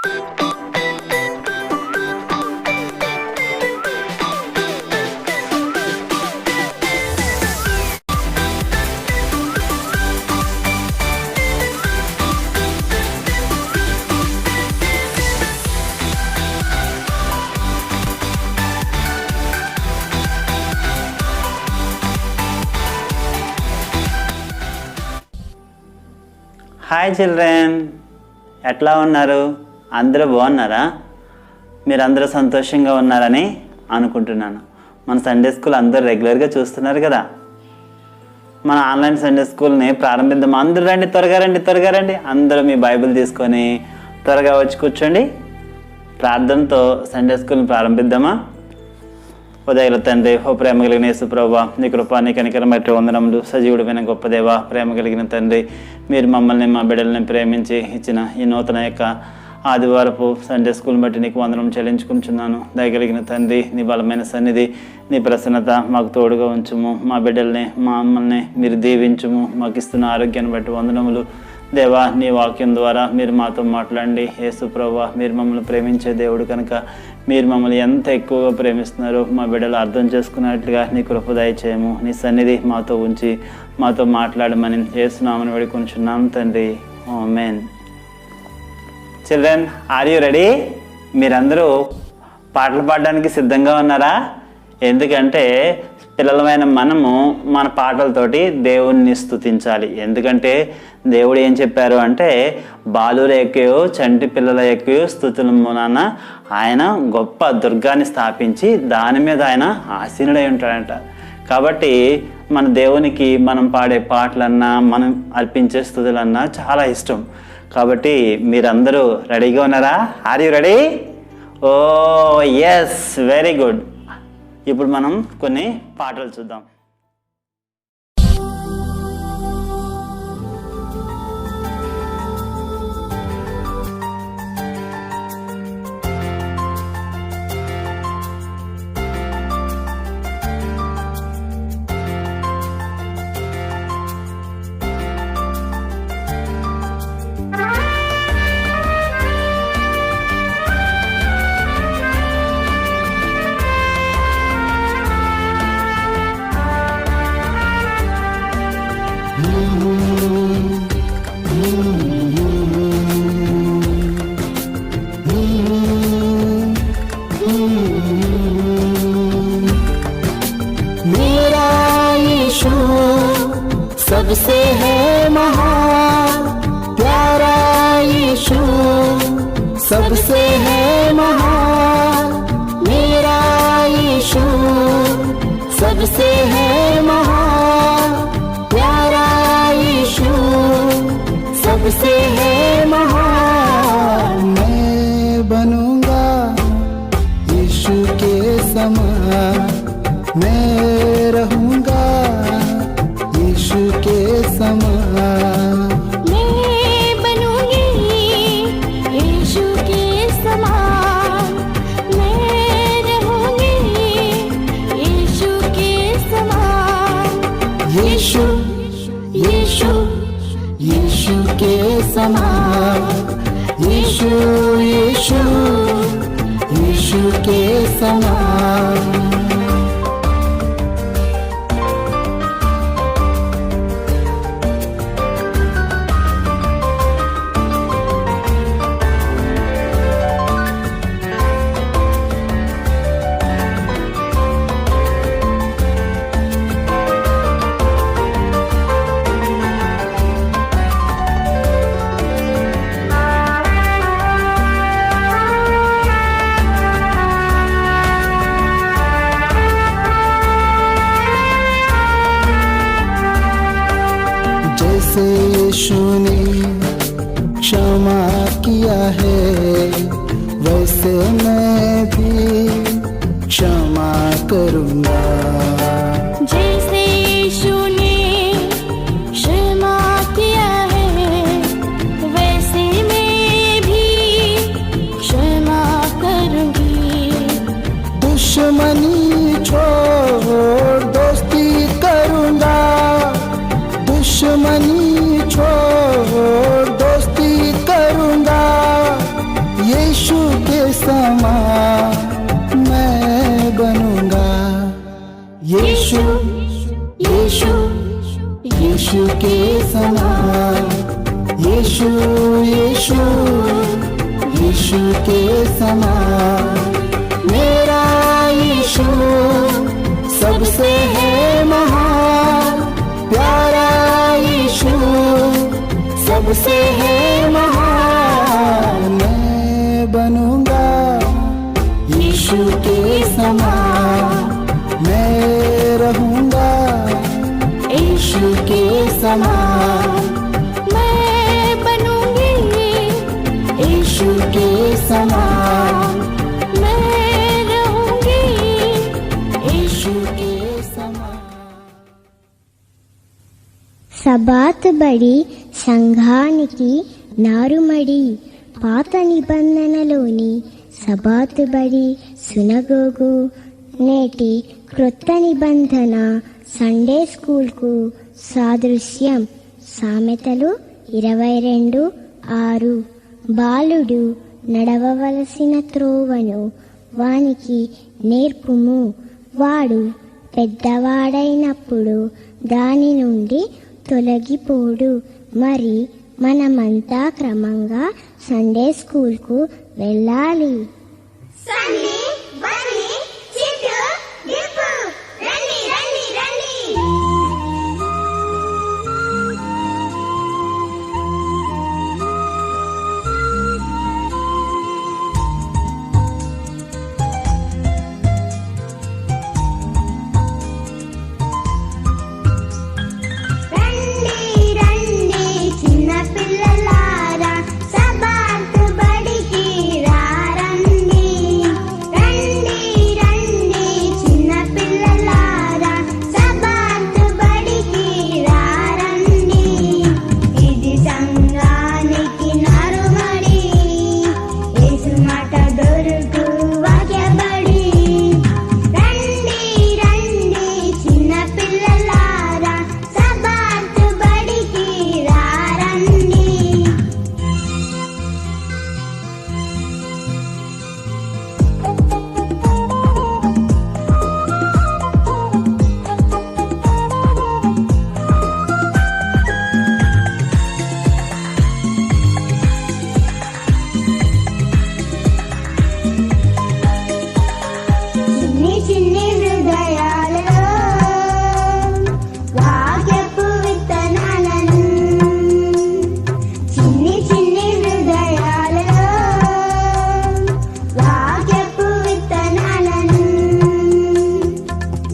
Hi children, ఎట్లా ఉన్నారు? అందరూ బాగున్నారా? మీరందరూ సంతోషంగా ఉన్నారని అనుకుంటున్నాను. మన సండే స్కూల్ అందరూ రెగ్యులర్గా చూస్తున్నారు కదా. మన ఆన్లైన్ సండే స్కూల్ని ప్రారంభిద్దాం. అందరూ రండి, త్వరగా రండి. అందరూ మీ బైబిల్ తీసుకొని త్వరగా వచ్చి కూర్చోండి. ప్రార్థనతో సండే స్కూల్ని ప్రారంభిద్దామా? ఉదయల తండ్రి, ఓ ప్రేమ కలిగిన యేసు ప్రభువా, నీ కృప నీ కనికరం బట్టి వందనములు. సజీవుడైన గొప్ప దేవా, ప్రేమ కలిగిన తండ్రి, మీరు మమ్మల్ని మా బిడ్డల్ని ప్రేమించి ఇచ్చిన ఈ నూతన యొక్క ఆదివారపు సండే స్కూల్ని బట్టి నీకు వందనం చెల్లించుకుంటున్నాను. దయగలిగిన తండ్రి, నీ బలమైన సన్నిధి, నీ ప్రసన్నత మాకు తోడుగా ఉంచుము. మా బిడ్డల్ని మమ్మల్ని మీరు దీవించుము. మాకు ఇస్తున్న ఆరోగ్యాన్ని బట్టి వందనములు. దేవా, నీ వాక్యం ద్వారా మీరు మాతో మాట్లాడండి. యేసు ప్రభువా, మీరు మమ్మల్ని ప్రేమించే దేవుడు కనుక మీరు మమ్మల్ని ఎంత ఎక్కువగా ప్రేమిస్తున్నారో మా బిడ్డలు అర్థం చేసుకున్నట్లుగా నీ కృప దయచేయము. నీ సన్నిధి మాతో ఉంచి మాతో మాట్లాడమని యేసు నామమున వేడుకొనుచున్నాం తండ్రి, amen. Children, are you ready? మీరందరూ పాటలు పాడడానికి సిద్ధంగా ఉన్నారా? ఎందుకంటే పిల్లలమైన మనము మన పాటలతోటి దేవుణ్ణి స్తుతించాలి. ఎందుకంటే దేవుడు ఏం చెప్పారు అంటే, బాలుర ఎక్కయో చంటి పిల్లల ఎక్కయో స్తుతులమున ఆయన గొప్ప దుర్గాన్ని స్థాపించి దాని మీద ఆయన ఆసీనుడై ఉంటాడంట. కాబట్టి మన దేవునికి మనం పాడే పాటలన్నా మనం అర్పించే స్తుతులన్నా చాలా ఇష్టం. కాబట్టి మీరందరూ రెడీగా ఉన్నారా? Are you ready? Oh yes, very good. ఇప్పుడు మనం కొన్ని పాటలు చూద్దాం. सबसे है महान प्यारा यीशु, सबसे है महान मेरा यीशु, सबसे है महान प्यारा यीशु, सबसे है महान। मैं बनूंगा यीशु के समान, मैं रहूंगा यीशु के समान, मैं बनूंगी यीशु के समान, मैं रहूंगी यीशु के समान। यीशु यीशु यीशु के समान, यीशु यीशु यीशु के समान। जैसे यीशु ने क्षमा किया है, वैसे मैं भी क्षमा करूँगा। जैसे यीशु ने क्षमा किया है, वैसे मैं भी क्षमा करूंगी। दुश्मनी छोड़ दोस्ती करूँगा, दुश्मनी छोड़ यीशु के समान। मेरा यीशु सबसे है महान, प्यारा यीशु सबसे है महान। मैं बनूंगा यीशु के समान, मैं रहूंगा यीशु के समान। मैं बनूंगी यीशु के समान, मैं रहूंगी यीशु के समान। సబాత్ బడి సంఘానికి నారుమడి, పాత నిబంధనలోని సబాత్ బడి సునగోగు, నేటి క్రొత్త నిబంధన సండే స్కూల్కు సాదృశ్యం. సామెతలు 22:6. బాలుడు నడవవలసిన త్రోవను వానికి నేర్పుము, వాడు పెద్దవాడైనప్పుడు దాని నుండి తొలగిపోడు. మరి మనమంతా క్రమంగా సండే స్కూల్కు వెళ్ళాలి. సన్నీ బన్నీ చిట్టు డిప్పు రండి రండి రండి. రండి రండి చిన్న పిల్లలారా, సబాత్ బడికి రారండి. రండి రండి చిన్న పిల్లలారా, సబాత్ బడికి రారండి. ఇది సంఘానికి నారుమడి, యేసు మాట దొరుకు వాక్యబడి. రండి రండి చిన్న పిల్లలారా, సబాత్ బడికి రారండి. చిన్ని చిన్ని హృదయాలలో వాక్యపు విత్తనాలను, చిన్ని చిన్ని హృదయాలలో వాక్యపు విత్తనాలను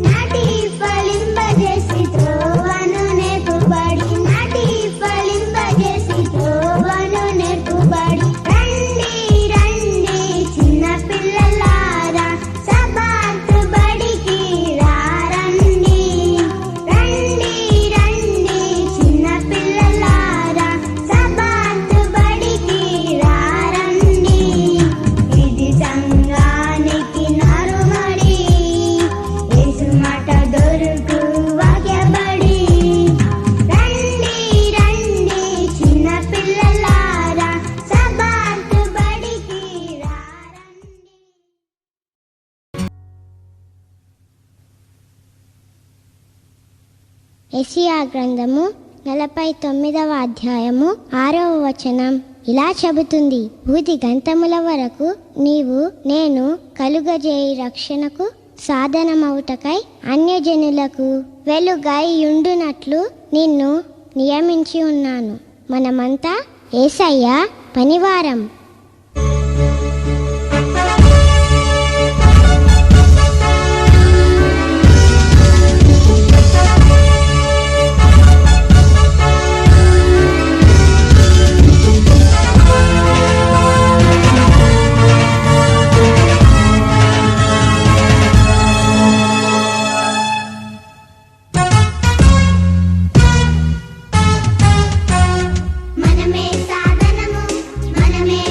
నాటి ఫలింపజేసి త్రోవను నేర్పుబడి, నాటి ఫలింపజేసి త్రోవను నేర్పుబడి. రండి రండి చిన్న పిల్లలారా, సబాత్ బడికి రారండి. రండి రండి చిన్న పిల్లలారా, సబాత్ బడికి రారండి. ఇది సంఘానికి నారుమడి, యేసు మాట దొరుకు వాక్యబడి. రండి రండి చిన్న పిల్లలారా, సబాత్ బడికి రారండి. యెషయా గ్రంథము 49వ అధ్యాయము 6వ వచనం ఇలా చెబుతుంది: భూది గంతముల వరకు నీవు నేను కలుగజేయి రక్షణకు సాధనమవుటకై అన్యజనులకు వెలుగై యుండునట్లు నిన్ను నియమించి ఉన్నాను. మనమంతా యేసయ్య పనివారం. మనమే సాధనము, మనమే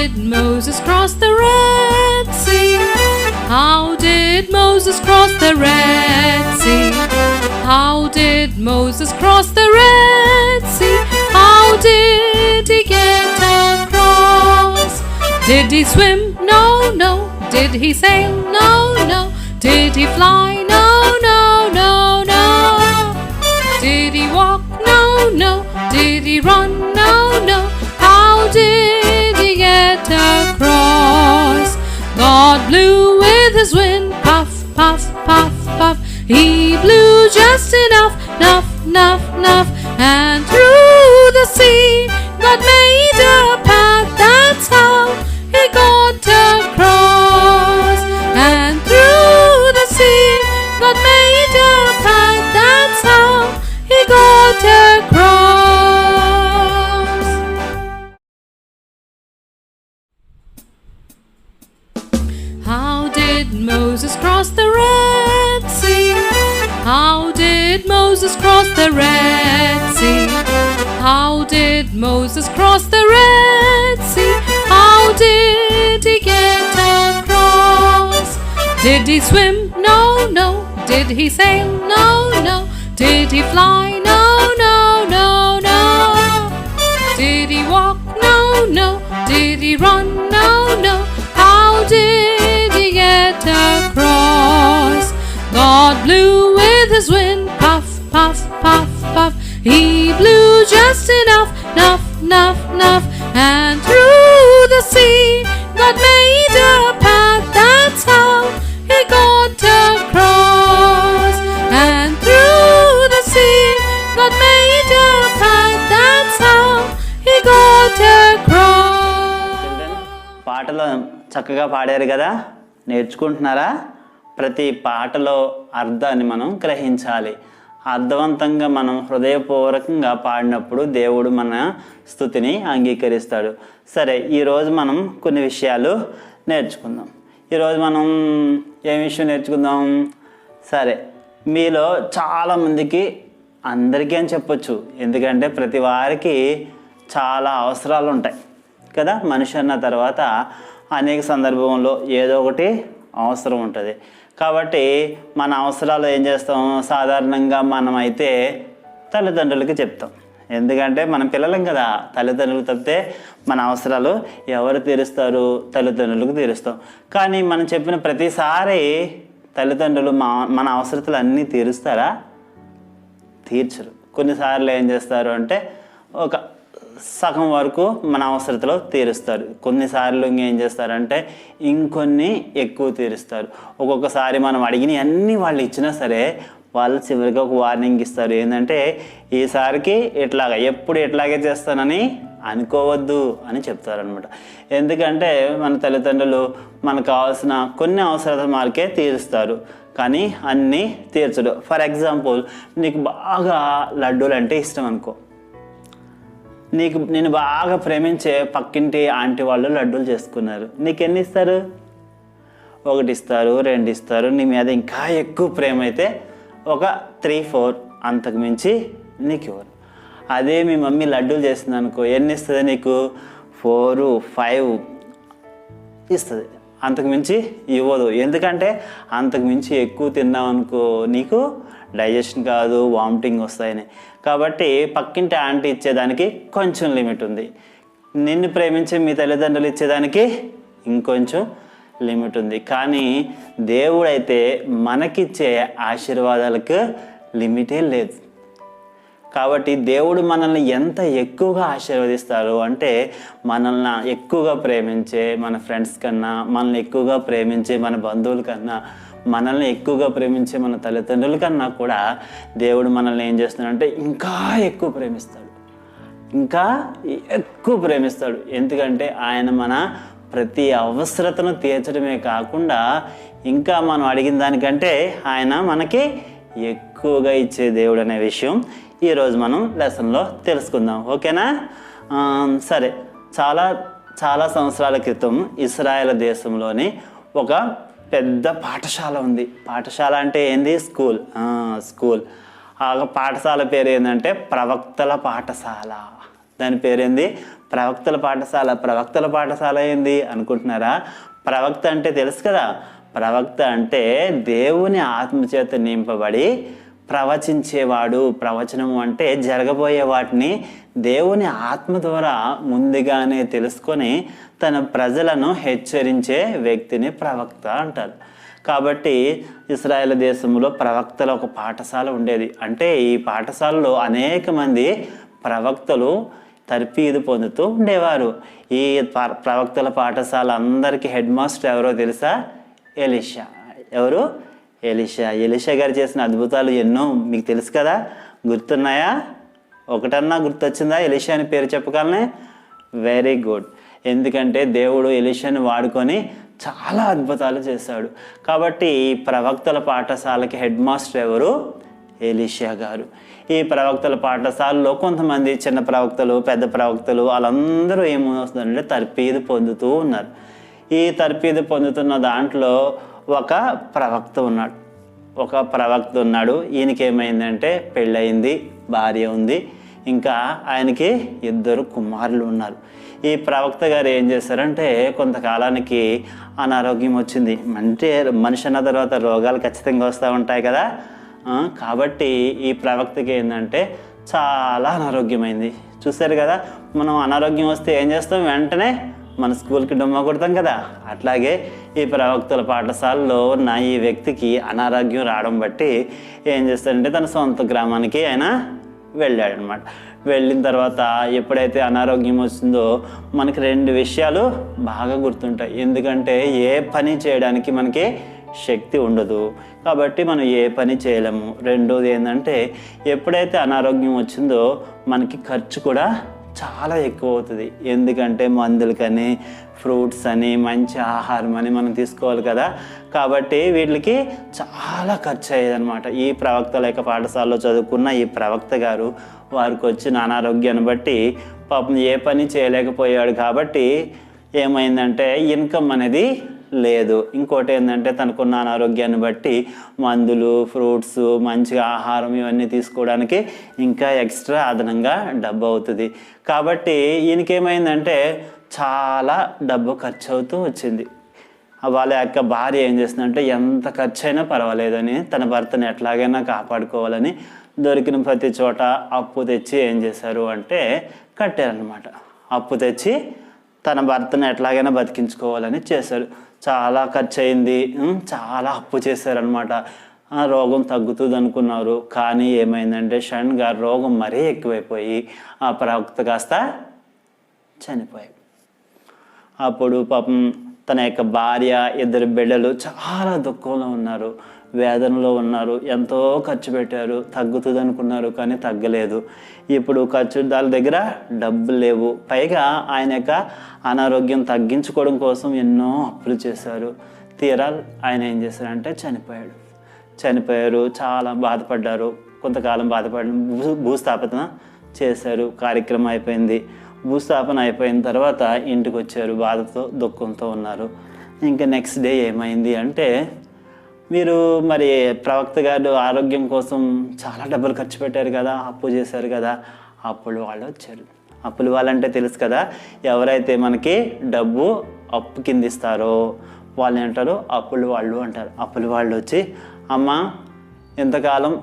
did Moses cross the Red Sea? How did Moses cross the Red Sea? How did Moses cross the Red Sea? How did he get across? Did he swim? No, no. Did he sail? No, no. Did he fly? No, no, no, no. Did he walk? No, no. Did he run? No, no. How did he get across? God blew with his wind, puff, puff, puff, puff. He blew just enough, enough, enough, enough. And through the sea, God made a path. That's how he got across. And through the sea, God made a path. That's how he got across. How did Moses cross the Red Sea? How did Moses cross the Red Sea? How did Moses cross the Red Sea? How did he get across? Did he swim? No, no. Did he sail? No, no. Did he fly? No, no, no, no. Did he walk? No, no. Did he run? No, no. How did he get across? God blew with his wind, puff, puff, puff, puff. He blew just enough, enough, enough, enough. And through the sea, God made a path. That's how he got across. And through the sea, God made a path. That's how he got across. పాటలో చక్కగా పాడారు కదా, నేర్చుకుంటున్నారా? ప్రతి పాటలో అర్థాన్ని మనం గ్రహించాలి. అర్థవంతంగా మనం హృదయపూర్వకంగా పాడినప్పుడు దేవుడు మన స్తుతిని అంగీకరిస్తాడు. సరే, ఈరోజు మనం కొన్ని విషయాలు నేర్చుకుందాం. ఈరోజు మనం ఏ విషయం నేర్చుకుందాం? సరే, మీలో చాలామందికి, అందరికీ అని చెప్పొచ్చు, ఎందుకంటే ప్రతి వారికి చాలా అవసరాలు ఉంటాయి కదా. మనిషి అన్న తర్వాత అనేక సందర్భంలో ఏదో ఒకటి అవసరం ఉంటుంది. కాబట్టి మన అవసరాలు ఏం చేస్తాం? సాధారణంగా మనమైతే తల్లిదండ్రులకి చెప్తాం. ఎందుకంటే మనం పిల్లలం కదా, తల్లిదండ్రులకు తప్పితే మన అవసరాలు ఎవరు తీరుస్తారు? తల్లిదండ్రులకు తీరుస్తాం. కానీ మనం చెప్పిన ప్రతిసారి తల్లిదండ్రులు మన అవసరతలు అన్నీ తీరుస్తారా? తీర్చరు. కొన్నిసార్లు ఏం చేస్తారు అంటే ఒక సగం వరకు మన అవసరతలో తీరుస్తారు. కొన్నిసార్లు ఇంకేం చేస్తారంటే ఇంకొన్ని ఎక్కువ తీరుస్తారు. ఒక్కొక్కసారి మనం అడిగిన అన్నీ వాళ్ళు ఇచ్చినా సరే వాళ్ళు చివరికి ఒక వార్నింగ్ ఇస్తారు. ఏంటంటే ఈసారికి ఎప్పుడు ఎట్లాగే చేస్తానని అనుకోవద్దు అని చెప్తారనమాట. ఎందుకంటే మన తల్లిదండ్రులు మనకు కావాల్సిన కొన్ని అవసరాల మార్కే తీరుస్తారు, కానీ అన్నీ తీర్చడు. ఫర్ ఎగ్జాంపుల్, నీకు బాగా లడ్డూలు అంటే ఇష్టం అనుకో. నేను బాగా ప్రేమించే పక్కింటి ఆంటీ వాళ్ళు లడ్డూలు చేసుకున్నారు. నీకు ఎన్ని ఇస్తారు? 1 ఇస్తారు, 2 ఇస్తారు. నీ మీద ఇంకా ఎక్కువ ప్రేమ అయితే ఒక 3-4, అంతకు మించి నీకు ఇవ్వరు. అదే మీ మమ్మీ లడ్డూలు చేసింది అనుకో, ఎన్ని ఇస్తుంది నీకు? 4-5 ఇస్తుంది, అంతకు మించి ఇవ్వదు. ఎందుకంటే అంతకు మించి ఎక్కువ తిన్నావు అనుకో నీకు డైజెషన్ కాదు, వామిటింగ్ వస్తాయని. కాబట్టి పక్కింటి ఆంటీ ఇచ్చేదానికి కొంచెం లిమిట్ ఉంది. నిన్ను ప్రేమించే మీ తల్లిదండ్రులు ఇచ్చేదానికి ఇంకొంచెం లిమిట్ ఉంది. కానీ దేవుడైతే మనకిచ్చే ఆశీర్వాదాలకు లిమిటే లేదు. కాబట్టి దేవుడు మనల్ని ఎంత ఎక్కువగా ఆశీర్వదిస్తారు అంటే, మనల్ని ఎక్కువగా ప్రేమించే మన ఫ్రెండ్స్ కన్నా, మనల్ని ఎక్కువగా ప్రేమించే మన బంధువుల కన్నా, మనల్ని ఎక్కువగా ప్రేమించే మన తల్లిదండ్రుల కన్నా కూడా దేవుడు మనల్ని ఏం చేస్తున్నాడంటే ఇంకా ఎక్కువ ప్రేమిస్తాడు, ఇంకా ఎక్కువ ప్రేమిస్తాడు. ఎందుకంటే ఆయన మన ప్రతి అవసరతను తీర్చడమే కాకుండా ఇంకా మనం అడిగిన దానికంటే ఆయన మనకి ఎక్కువగా ఇచ్చే దేవుడు అనే విషయం ఈరోజు మనం లెసన్లో తెలుసుకుందాం. ఓకేనా? సరే, చాలా సంవత్సరాల క్రితం ఇశ్రాయేల్ దేశంలోని ఒక పెద్ద పాఠశాల ఉంది. పాఠశాల అంటే ఏంది? స్కూల్. ఆ పాఠశాల పేరు ఏంటంటే ప్రవక్తల పాఠశాల. దాని పేరేంది? ప్రవక్తల పాఠశాల. ప్రవక్తల పాఠశాల ఏంది అనుకుంటున్నారా? ప్రవక్త అంటే తెలుసు కదా, ప్రవక్త అంటే దేవుని ఆత్మచేత నింపబడి ప్రవచించేవాడు. ప్రవచనము అంటే జరగబోయే వాటిని దేవుని ఆత్మ ద్వారా ముందుగానే తెలుసుకొని తన ప్రజలను హెచ్చరించే వ్యక్తిని ప్రవక్త అంటారు. కాబట్టి ఇశ్రాయేల్ దేశంలో ప్రవక్తల ఒక పాఠశాల ఉండేది. అంటే ఈ పాఠశాలలో అనేక మంది ప్రవక్తలు తర్ఫీదు పొందుతూ ఉండేవారు. ఈ ప్రవక్తల పాఠశాల అందరికీ హెడ్ మాస్టర్ ఎవరో తెలుసా? ఎలీషా. ఎవరు? ఎలీషా. ఎలీషా గారు చేసిన అద్భుతాలు ఎన్నో మీకు తెలుసు కదా, గుర్తున్నాయా? ఒకటన్నా గుర్తొచ్చిందా? ఎలీషా అని పేరు చెప్పగలనే? Very good. ఎందుకంటే దేవుడు ఎలీషాని వాడుకొని చాలా అద్భుతాలు చేశాడు. కాబట్టి ఈ ప్రవక్తల పాఠశాలకి హెడ్ మాస్టర్ ఎవరు? ఎలీషా గారు. ఈ ప్రవక్తల పాఠశాలలో కొంతమంది చిన్న ప్రవక్తలు, పెద్ద ప్రవక్తలు వాళ్ళందరూ ఏమవుతుందంటే తర్ఫీదు పొందుతూ ఉన్నారు. ఈ తర్ఫీదు పొందుతున్న దాంట్లో ఒక ప్రవక్త ఉన్నాడు. ఈయనకి ఏమైందంటే పెళ్ళయింది, భార్య ఉంది, ఇంకా ఆయనకి 2 కుమారులు ఉన్నారు. ఈ ప్రవక్త గారు ఏం చేశారంటే కొంతకాలానికి అనారోగ్యం వచ్చింది. అంటే మనిషి అన్న తర్వాత రోగాలు ఖచ్చితంగా వస్తూ ఉంటాయి కదా. కాబట్టి ఈ ప్రవక్తకి ఏంటంటే చాలా అనారోగ్యమైంది. చూసారు కదా, మనం అనారోగ్యం వస్తే ఏం చేస్తాం? వెంటనే మన స్కూల్కి డుమ్మ కొడతాం కదా. అట్లాగే ఈ ప్రవక్తల పాఠశాలలో ఉన్న ఈ వ్యక్తికి అనారోగ్యం రావడం బట్టి ఏం చేస్తాడంటే తన సొంత గ్రామానికి ఆయన వెళ్ళాడనమాట. వెళ్ళిన తర్వాత ఎప్పుడైతే అనారోగ్యం వస్తుందో మనకి 2 విషయాలు బాగా గుర్తుంటాయి. ఎందుకంటే ఏ పని చేయడానికి మనకి శక్తి ఉండదు, కాబట్టి మనం ఏ పని చేయలేము. రెండోది ఏంటంటే ఎప్పుడైతే అనారోగ్యం వచ్చిందో మనకి ఖర్చు కూడా చాలా ఎక్కువ అవుతుంది. ఎందుకంటే మందులకని, ఫ్రూట్స్ అని, మంచి ఆహారం అని మనం తీసుకోవాలి కదా. కాబట్టి వీటికి చాలా ఖర్చు అయ్యేదన్నమాట. ఈ ప్రవక్తల యొక్క పాఠశాలలో చదువుకున్న ఈ ప్రవక్త గారు వారికి వచ్చిన అనారోగ్యాన్ని బట్టి పాపం ఏ పని చేయలేకపోయాడు. కాబట్టి ఏమైందంటే ఇన్కమ్ అనేది లేదు. ఇంకోటి ఏంటంటే తనకున్న అనారోగ్యాన్ని బట్టి మందులు, ఫ్రూట్స్, మంచిగా ఆహారం ఇవన్నీ తీసుకోవడానికి ఇంకా ఎక్స్ట్రా అదనంగా డబ్బు అవుతుంది. కాబట్టి ఈయనకేమైందంటే చాలా డబ్బు ఖర్చు అవుతూ వచ్చింది. వాళ్ళ యొక్క భార్య ఏం చేస్తుందంటే ఎంత ఖర్చు అయినా పర్వాలేదని తన భర్తను ఎట్లాగైనా కాపాడుకోవాలని దొరికిన ప్రతి చోట అప్పు తెచ్చి ఏం చేశారు అంటే కట్టారనమాట. అప్పు తెచ్చి తన భర్తను ఎట్లాగైనా బతికించుకోవాలని చేశారు. చాలా ఖర్చు అయింది, చాలా అప్పు చేశారనమాట. రోగం తగ్గుతుంది అనుకున్నారు, కానీ ఏమైందంటే షణ్గా రోగం మరీ ఎక్కువైపోయి ఆ ప్రవక్త కాస్త చనిపోయాడు. అప్పుడు పాపం తన యొక్క భార్య, 2 బిడ్డలు చాలా దుఃఖంలో ఉన్నారు, వేదనలో ఉన్నారు. ఎంతో ఖర్చు పెట్టారు, తగ్గుతుంది అనుకున్నారు, కానీ తగ్గలేదు. ఇప్పుడు దాని దగ్గర డబ్బులు లేవు. పైగా ఆయన యొక్క అనారోగ్యం తగ్గించుకోవడం కోసం ఎన్నో అప్పులు చేశారు. తీరా ఆయన ఏం చేశారంటే చనిపోయారు. చాలా బాధపడ్డారు. కొంతకాలం భూస్థాపన చేశారు. కార్యక్రమం అయిపోయింది. భూస్థాపన అయిపోయిన తర్వాత ఇంటికి వచ్చారు, బాధతో దుఃఖంతో ఉన్నారు. ఇంకా నెక్స్ట్ డే ఏమైంది అంటే మీరు మరి ప్రవక్త గారు ఆరోగ్యం కోసం చాలా డబ్బులు ఖర్చు పెట్టారు కదా, అప్పు చేశారు కదా. అప్పులు వాళ్ళు వచ్చారు. అప్పులు వాళ్ళంటే తెలుసు కదా, ఎవరైతే మనకి డబ్బు అప్పు కింద ఇస్తారో వాళ్ళు అంటారు అప్పులు వాళ్ళు అంటారు. అప్పులు వాళ్ళు వచ్చి అమ్మ ఎంతకాలం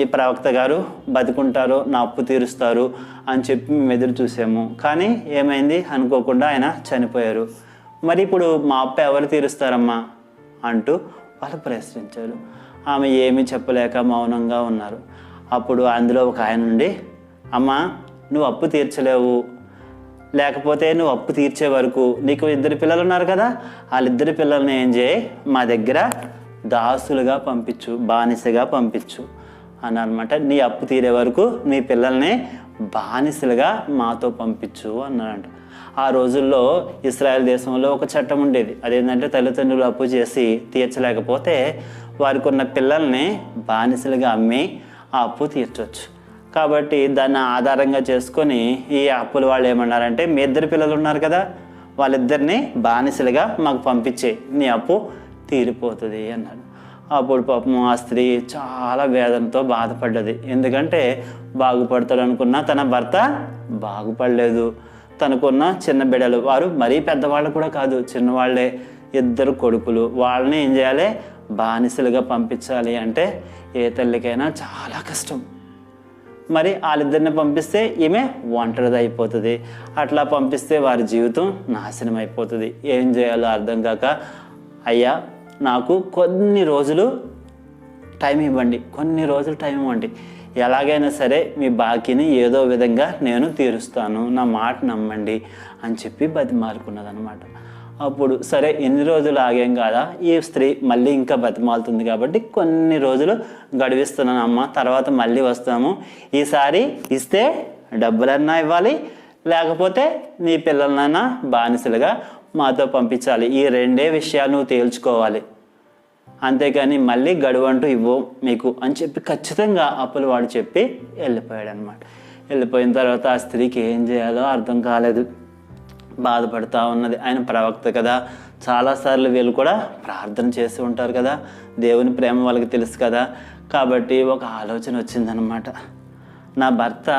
ఈ ప్రవక్త గారు బతుకుంటారో, నా అప్పు తీరుస్తారు అని చెప్పి మేము ఎదురు చూసాము, కానీ ఏమైంది అనుకోకుండా ఆయన చనిపోయారు. మరి ఇప్పుడు మా అప్పు ఎవరు తీరుస్తారమ్మా అంటూ వాళ్ళు ప్రశ్నించారు. ఆమె ఏమీ చెప్పలేక మౌనంగా ఉన్నారు. అప్పుడు అందులో ఒక ఆయన నుండి, అమ్మ నువ్వు అప్పు తీర్చలేవు, లేకపోతే నువ్వు అప్పు తీర్చే వరకు నీకు 2 పిల్లలు ఉన్నారు కదా, వాళ్ళిద్దరి పిల్లల్ని ఏం చేయి, మా దగ్గర దాసులుగా పంపించు, బానిసగా పంపించు అని అనమాట. నీ అప్పు తీరే వరకు నీ పిల్లల్ని బానిసలుగా మాతో పంపించు అన్నాడంట. ఆ రోజుల్లో ఇశ్రాయేల్ దేశంలో ఒక చట్టం ఉండేది. అదేంటంటే తల్లిదండ్రులు అప్పు చేసి తీర్చలేకపోతే వారికి ఉన్న పిల్లల్ని బానిసలుగా అమ్మి ఆ అప్పు తీర్చవచ్చు. కాబట్టి దాన్ని ఆధారంగా చేసుకొని ఈ అప్పుల వాళ్ళు ఏమన్నారంటే, మీ 2 పిల్లలు ఉన్నారు కదా, వాళ్ళిద్దరిని బానిసలుగా మాకు పంపించే, నీ అప్పు తీరిపోతుంది అన్నాడు. అప్పుడు పాపం ఆ స్త్రీ చాలా వేదనతో బాధపడ్డది. ఎందుకంటే బాగుపడతాడు అనుకున్నా తన భర్త బాగుపడలేదు. తనకున్న చిన్న బిడ్డలు, వారు మరీ పెద్దవాళ్ళు కూడా కాదు, చిన్నవాళ్ళే, 2 కొడుకులు. వాళ్ళని ఏం చేయాలి? బానిసలుగా పంపించాలి అంటే ఏ తల్లికైనా చాలా కష్టం. మరి వాళ్ళిద్దరిని పంపిస్తే ఈమె ఒంటరిది అయిపోతుంది. అట్లా పంపిస్తే వారి జీవితం నాశనం అయిపోతుంది. ఏం చేయాలో అర్థం కాక, అయ్యా నాకు కొన్ని రోజులు టైం ఇవ్వండి, ఎలాగైనా సరే మీ బాకీని ఏదో విధంగా నేను తీరుస్తాను, నా మాట నమ్మండి అని చెప్పి బతిమాలుకున్నదనమాట. అప్పుడు సరే ఎన్ని రోజులు ఆగాం కదా, ఈ స్త్రీ మళ్ళీ ఇంకా బతిమాలుతుంది కాబట్టి కొన్ని రోజులు గడివిస్తున్నాను అమ్మ, తర్వాత మళ్ళీ వస్తాము, ఈసారి ఇస్తే డబ్బులన్నా ఇవ్వాలి, లేకపోతే నీ పిల్లలనైనా బానిసలుగా మాతో పంపించాలి, ఈ 2 విషయాలు నువ్వు తేల్చుకోవాలి, అంతేకాని మళ్ళీ గడువు అంటూ ఇవ్వు మీకు అని చెప్పి ఖచ్చితంగా అప్పులు వాడు చెప్పి వెళ్ళిపోయాడు అనమాట. వెళ్ళిపోయిన తర్వాత ఆ స్త్రీకి ఏం చేయాలో అర్థం కాలేదు, బాధపడుతూ ఉన్నది. ఆయన ప్రవక్త కదా, చాలాసార్లు వీళ్ళు కూడా ప్రార్థన చేస్తూ ఉంటారు కదా, దేవుని ప్రేమ వాళ్ళకి తెలుసు కదా, కాబట్టి ఒక ఆలోచన వచ్చిందనమాట. నా భర్త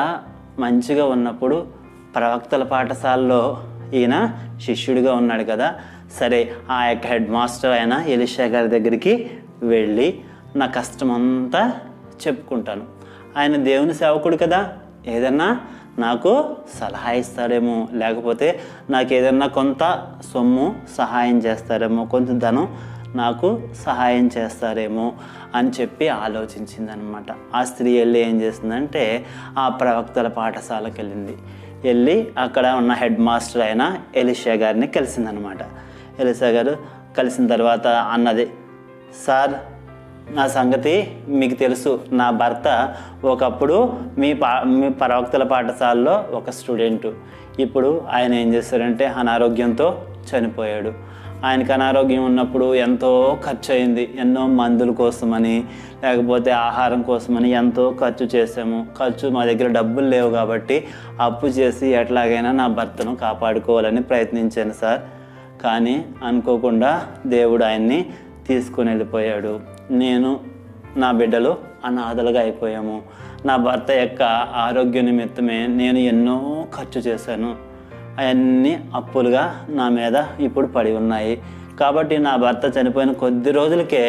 మంచిగా ఉన్నప్పుడు ప్రవక్తల పాఠశాలలో ఈయన శిష్యుడిగా ఉన్నాడు కదా, సరే ఆ యొక్క హెడ్ మాస్టర్ అయిన ఎలీషా గారి దగ్గరికి వెళ్ళి నా కష్టమంతా చెప్పుకుంటాను. ఆయన దేవుని సేవకుడు కదా, ఏదన్నా నాకు సలహా ఇస్తాడేమో, లేకపోతే నాకు ఏదన్నా కొంత సొమ్ము సహాయం చేస్తారేమో, కొంత ధనం నాకు సహాయం చేస్తారేమో అని చెప్పి ఆలోచించిందనమాట. ఆ స్త్రీ వెళ్ళి ఏం చేసిందంటే ఆ ప్రవక్తల పాఠశాలకు వెళ్ళి అక్కడ ఉన్న హెడ్ మాస్టర్ అయిన ఎలీషా గారిని కలిసిందనమాట. ఎలీషా గారు కలిసిన తర్వాత అన్నది, సార్ నా సంగతి మీకు తెలుసు, నా భర్త ఒకప్పుడు మీ ప్రవక్తల పాఠశాలలో ఒక స్టూడెంటు, ఇప్పుడు ఆయన ఏం చేశారంటే అనారోగ్యంతో చనిపోయాడు. ఆయనకు అనారోగ్యం ఉన్నప్పుడు ఎంతో ఖర్చు అయింది, ఎన్నో మందుల కోసమని లేకపోతే ఆహారం కోసమని ఎంతో ఖర్చు చేసాము. మా దగ్గర డబ్బులు లేవు కాబట్టి అప్పు చేసి ఎట్లాగైనా నా భర్తను కాపాడుకోవాలని ప్రయత్నించాను సార్, కానీ అనుకోకుండా దేవుడు ఆయన్ని తీసుకుని వెళ్ళిపోయాడు. నేను నా బిడ్డలు అనాథలుగా అయిపోయాము. నా భర్త యొక్క ఆరోగ్య నిమిత్తమే నేను ఎన్నో ఖర్చు చేశాను, అవన్నీ అప్పులుగా నా మీద ఇప్పుడు పడి ఉన్నాయి. కాబట్టి నా భర్త చనిపోయిన కొద్ది రోజులకే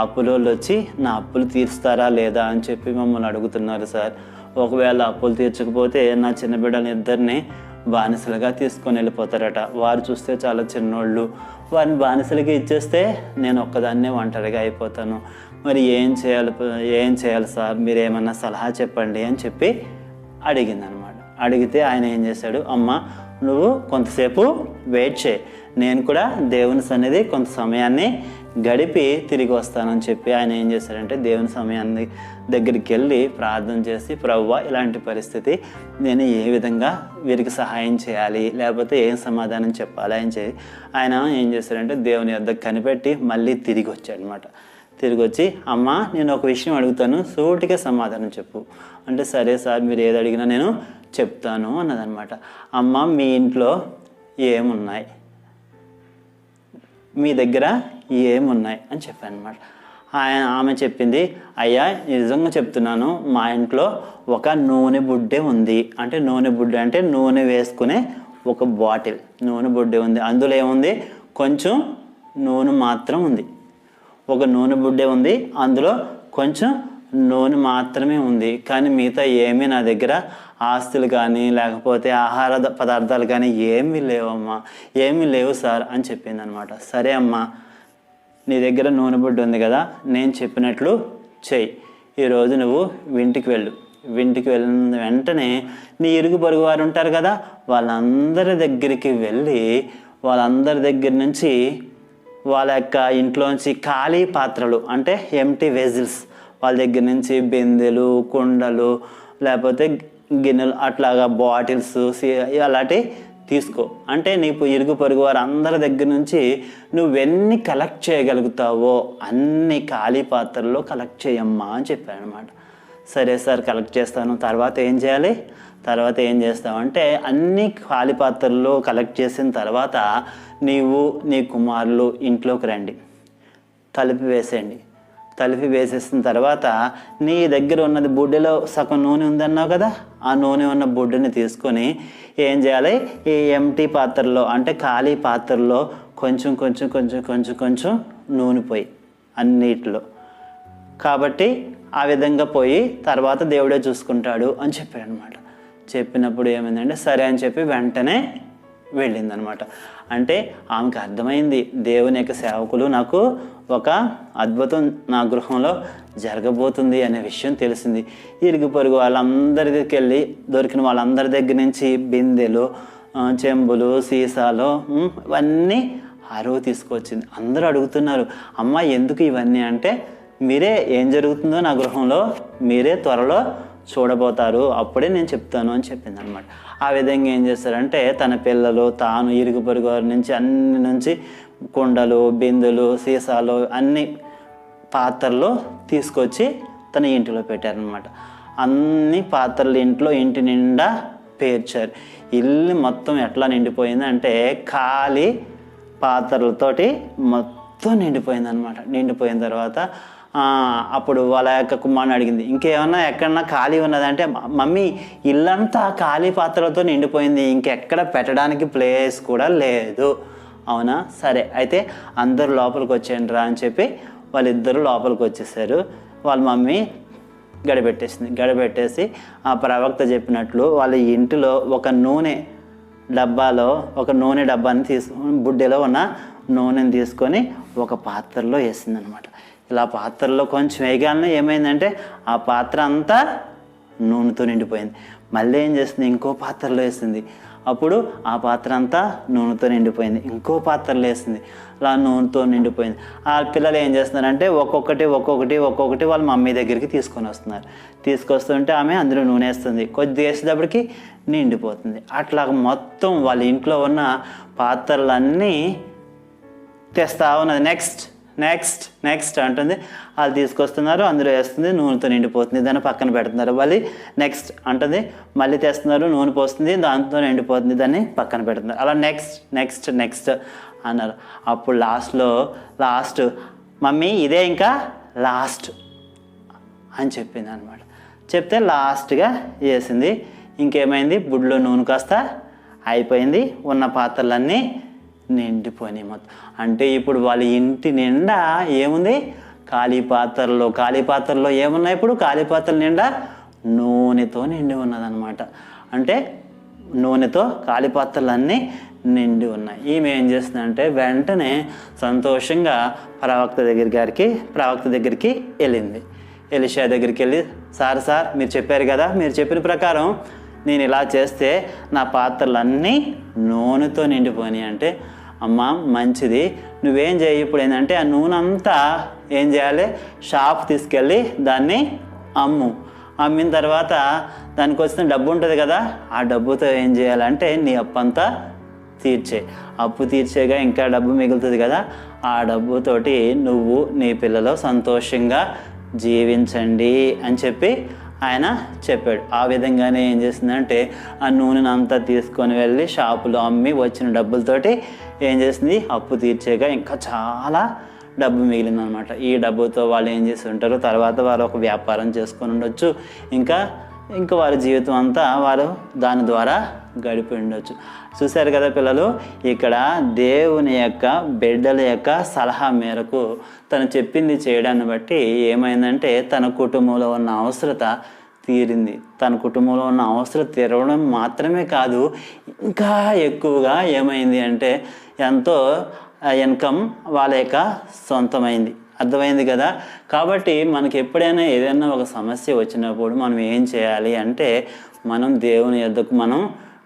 అప్పులు వచ్చి నా అప్పులు తీరుస్తారా లేదా అని చెప్పి మమ్మల్ని అడుగుతున్నారు సార్. ఒకవేళ అప్పులు తీర్చకపోతే నా చిన్న బిడ్డని 2 బానిసలుగా తీసుకొని వెళ్ళిపోతారట. వారు చూస్తే చాలా చిన్నోళ్ళు, వారిని బానిసలుగా ఇచ్చేస్తే నేను ఒక్కదాన్నే ఒంటరిగా అయిపోతాను. మరి ఏం చేయాలి సార్, మీరు ఏమన్నా సలహా చెప్పండి అని చెప్పి అడిగిందనమాట. అడిగితే ఆయన ఏం చేశాడు, అమ్మ నువ్వు కొంతసేపు వెయిట్ చేయి, నేను కూడా దేవుని సన్నిధి కొంత సమయాన్ని గడిపి తిరిగి వస్తానని చెప్పి ఆయన ఏం చేశాడంటే దేవుని సమయాన్ని దగ్గరికి వెళ్ళి ప్రార్థన చేసి, ప్రభువా ఇలాంటి పరిస్థితి, నేను ఏ విధంగా వీరికి సహాయం చేయాలి, లేకపోతే ఏం సమాధానం చెప్పాలి అని ఆయన ఏం చేశాడంటే దేవుని వద్దకు కనిపెట్టి మళ్ళీ తిరిగి వచ్చాడనమాట. తిరిగి వచ్చి, అమ్మ నేను ఒక విషయం అడుగుతాను, సూటిగా సమాధానం చెప్పు అంటే, సరే సార్ మీరు ఏది అడిగినా నేను చెప్తాను అన్నదనమాట. అమ్మ మీ ఇంట్లో ఏమున్నాయి, మీ దగ్గర ఏమున్నాయి అని చెప్పాను అనమాట. ఆమె చెప్పింది, అయ్యా నిజంగా చెప్తున్నాను, మా ఇంట్లో ఒక నూనె బుడ్డే ఉంది. అంటే నూనె బుడ్డే అంటే నూనె వేసుకునే ఒక బాటిల్ నూనె బుడ్డే ఉంది. అందులో ఏముంది, కొంచెం నూనె మాత్రం ఉంది. ఒక నూనె బుడ్డే ఉంది, అందులో కొంచెం నూనె మాత్రమే ఉంది, కానీ మిగతా ఏమీ నా దగ్గర ఆస్తులు కానీ లేకపోతే ఆహార పదార్థాలు కానీ ఏమీ లేవమ్మా, ఏమీ లేవు సార్ అని చెప్పింది అనమాట. సరే అమ్మా, నీ దగ్గర నూనె బుడ్డ ఉంది కదా, నేను చెప్పినట్లు చెయ్యి. ఈరోజు నువ్వు ఇంటికి వెళ్ళు. ఇంటికి వెళ్ళిన వెంటనే నీ ఇరుగు పొరుగు వారు ఉంటారు కదా, వాళ్ళందరి దగ్గరికి వెళ్ళి వాళ్ళందరి దగ్గర నుంచి వాళ్ళ యొక్క ఇంట్లోంచి ఖాళీ పాత్రలు అంటే ఎంటీ వెజిల్స్, వాళ్ళ దగ్గర నుంచి బిందెలు, కుండలు, లేకపోతే గిన్నెలు, అట్లాగా బాటిల్స్ అలాంటివి తీసుకో. అంటే నీకు ఇరుగు పొరుగు వారు అందరి దగ్గర నుంచి నువ్వెన్ని కలెక్ట్ చేయగలుగుతావో అన్ని ఖాళీ పాత్రల్లో కలెక్ట్ చేయమ్మా అని చెప్పాను అనమాట. సరే సార్ కలెక్ట్ చేస్తాను. తర్వాత ఏం చేయాలి, తర్వాత ఏం చేస్తావంటే అన్ని ఖాళీ పాత్రల్లో కలెక్ట్ చేసిన తర్వాత నీవు నీ కుమారులు ఇంట్లోకి రండి, తలుపు వేసేయండి. తలిపి వేసేసిన తర్వాత నీ దగ్గర ఉన్నది బుడ్డలో సగం నూనె ఉందన్నావు కదా, ఆ నూనె ఉన్న బుడ్డని తీసుకొని ఏం చేయాలి, ఈ ఎంటీ పాత్రలో అంటే ఖాళీ పాత్రలో కొంచెం కొంచెం కొంచెం కొంచెం కొంచెం నూనె పోయి అన్నిటిలో. కాబట్టి ఆ విధంగా పోయి తర్వాత దేవుడే చూసుకుంటాడు అని చెప్పాడు అనమాట. చెప్పినప్పుడు ఏమైందంటే సరే అని చెప్పి వెంటనే వెళ్ళిందనమాట. అంటే ఆమెకు అర్థమైంది, దేవుని యొక్క సేవకులు నాకు ఒక అద్భుతం నా గృహంలో జరగబోతుంది అనే విషయం తెలిసింది. ఇరుగు పొరుగు వాళ్ళందరి దగ్గరికి వెళ్ళి దొరికిన వాళ్ళందరి దగ్గర నుంచి బిందెలు, చెంబులు, సీసాలు ఇవన్నీ అరువు తీసుకొచ్చింది. అందరూ అడుగుతున్నారు, అమ్మ ఎందుకు ఇవన్నీ అంటే, మీరే ఏం జరుగుతుందో నా గృహంలో మీరే త్వరలో చూడబోతారు, అప్పుడే నేను చెప్తాను అని చెప్పింది అనమాట. ఆ విధంగా ఏం చేస్తారంటే తన పిల్లలు తాను ఇరుగు పొరుగు వారి నుంచి అన్ని నుంచి కుండలు, బిందులు, సీసాలు అన్ని పాత్రలు తీసుకొచ్చి తన ఇంటిలో పెట్టారనమాట. అన్ని పాత్రలు ఇంటి నిండా పేర్చారు. ఇల్లు మొత్తం ఎట్లా నిండిపోయిందంటే ఖాళీ పాత్రలతోటి మొత్తం నిండిపోయిందనమాట. నిండిపోయిన తర్వాత అప్పుడు వాళ్ళ యొక్క కుమారుని అడిగింది, ఇంకేమన్నా ఎక్కడన్నా ఖాళీ ఉన్నదంటే, మమ్మీ ఇల్లంతా ఖాళీ పాత్రలతో నిండిపోయింది, ఇంకెక్కడ పెట్టడానికి ప్లేస్ కూడా లేదు. అవునా, సరే అయితే అందరూ లోపలికి వచ్చేయండి రా అని చెప్పి వాళ్ళిద్దరూ లోపలికి వచ్చేసారు. వాళ్ళ మమ్మీ గడిపెట్టేసి ఆ ప్రవక్త చెప్పినట్లు వాళ్ళ ఇంటిలో ఒక నూనె డబ్బాని బుడ్డెలో ఉన్న నూనెని తీసుకొని ఒక పాత్రలో వేసిందనమాట. ఇలా పాత్రలో కొంచెం వేగానే ఏమైందంటే ఆ పాత్ర అంతా నూనెతో నిండిపోయింది. మళ్ళీ ఏం చేస్తుంది, ఇంకో పాత్రలో వేసింది. అప్పుడు ఆ పాత్ర అంతా నూనెతో నిండిపోయింది. ఇంకో పాత్రలో వేసింది, అలా నూనెతో నిండిపోయింది. ఆ పిల్లలు ఏం చేస్తున్నారంటే ఒక్కొక్కటి వాళ్ళ మమ్మీ దగ్గరికి తీసుకొస్తుంటే ఆమె అందులో నూనె వేస్తుంది. కొద్దిగా వేసేటప్పటికి నిండిపోతుంది. అట్లా మొత్తం వాళ్ళ ఇంట్లో ఉన్న పాత్రలన్నీ తెస్తా ఉన్నది. నెక్స్ట్ అంటుంది. వాళ్ళు తీసుకొస్తున్నారు, అందులో వేస్తుంది, నూనెతో నిండిపోతుంది, దాన్ని పక్కన పెడుతున్నారు. మళ్ళీ నెక్స్ట్ అంటుంది, మళ్ళీ తెస్తున్నారు, నూనె పోస్తుంది, దాంతో నిండిపోతుంది, దాన్ని పక్కన పెడుతున్నారు. అలా నెక్స్ట్ అన్నారు. అప్పుడు లాస్ట్ మమ్మీ ఇదే ఇంకా లాస్ట్ అని చెప్పింది అనమాట. చెప్తే లాస్ట్గా వేసింది. ఇంకేమైంది, బుడ్లో నూనె కాస్త అయిపోయింది, ఉన్న పాత్రలన్నీ నిండిపోయినాయి మొత్తం. అంటే ఇప్పుడు వాళ్ళ ఇంటి నిండా ఏముంది, ఖాళీ పాత్రలో ఏమున్నాయి, ఇప్పుడు ఖాళీ పాత్రల నిండా నూనెతో నిండి ఉన్నదన్నమాట. అంటే నూనెతో ఖాళీ పాత్రలన్నీ నిండి ఉన్నాయి. ఈమె ఏం చేస్తుందంటే వెంటనే సంతోషంగా ప్రవక్త దగ్గరికి వెళ్ళింది. ఎలీషా దగ్గరికి వెళ్ళి, సార్ మీరు చెప్పారు కదా, మీరు చెప్పిన ప్రకారం నేను ఇలా చేస్తే నా పాత్రలన్నీ నూనెతో నిండిపోయినాయి అంటే, అమ్మ మంచిది, నువ్వేం చేయి, ఇప్పుడు ఏంటంటే ఆ నూనె అంతా ఏం చేయాలి, షాప్ తీసుకెళ్ళి దాన్ని అమ్మిన తర్వాత దానికి వచ్చిన డబ్బు ఉంటుంది కదా, ఆ డబ్బుతో ఏం చేయాలంటే నీ అప్పు అంతా అప్పు తీర్చేగా ఇంకా డబ్బు మిగులుతుంది కదా, ఆ డబ్బుతోటి నువ్వు నీ పిల్లలు సంతోషంగా జీవించండి అని చెప్పి ఆయన చెప్పాడు. ఆ విధంగానే ఏం చేసిందంటే ఆ నూనెను అంతా తీసుకొని వెళ్ళి షాపులో అమ్మి వచ్చిన డబ్బులతోటి ఏం చేసింది, అప్పు తీర్చేగా ఇంకా చాలా డబ్బు మిగిలిందనమాట. ఈ డబ్బుతో వాళ్ళు ఏం చేసి ఉంటారు, తర్వాత వారు ఒక వ్యాపారం చేసుకొని ఉండొచ్చు, ఇంకా వారి జీవితం అంతా వారు దాని ద్వారా గడిపి ఉండొచ్చు. చూశారు కదా పిల్లలు, ఇక్కడ దేవుని యొక్క బిడ్డల యొక్క సలహా మేరకు తను చెప్పింది చేయడాన్ని బట్టి ఏమైందంటే తన కుటుంబంలో ఉన్న అవసరత తీరింది. తన కుటుంబంలో ఉన్న అవసరం తీరడం మాత్రమే కాదు, ఇంకా ఎక్కువగా ఏమైంది అంటే ఎంతో ఇన్కమ్ వాళ్ళ యొక్క సొంతమైంది. అర్థమైంది కదా. కాబట్టి మనకి ఎప్పుడైనా ఏదైనా ఒక సమస్య వచ్చినప్పుడు మనం ఏం చేయాలి అంటే మనం దేవుని యొద్దకు మనం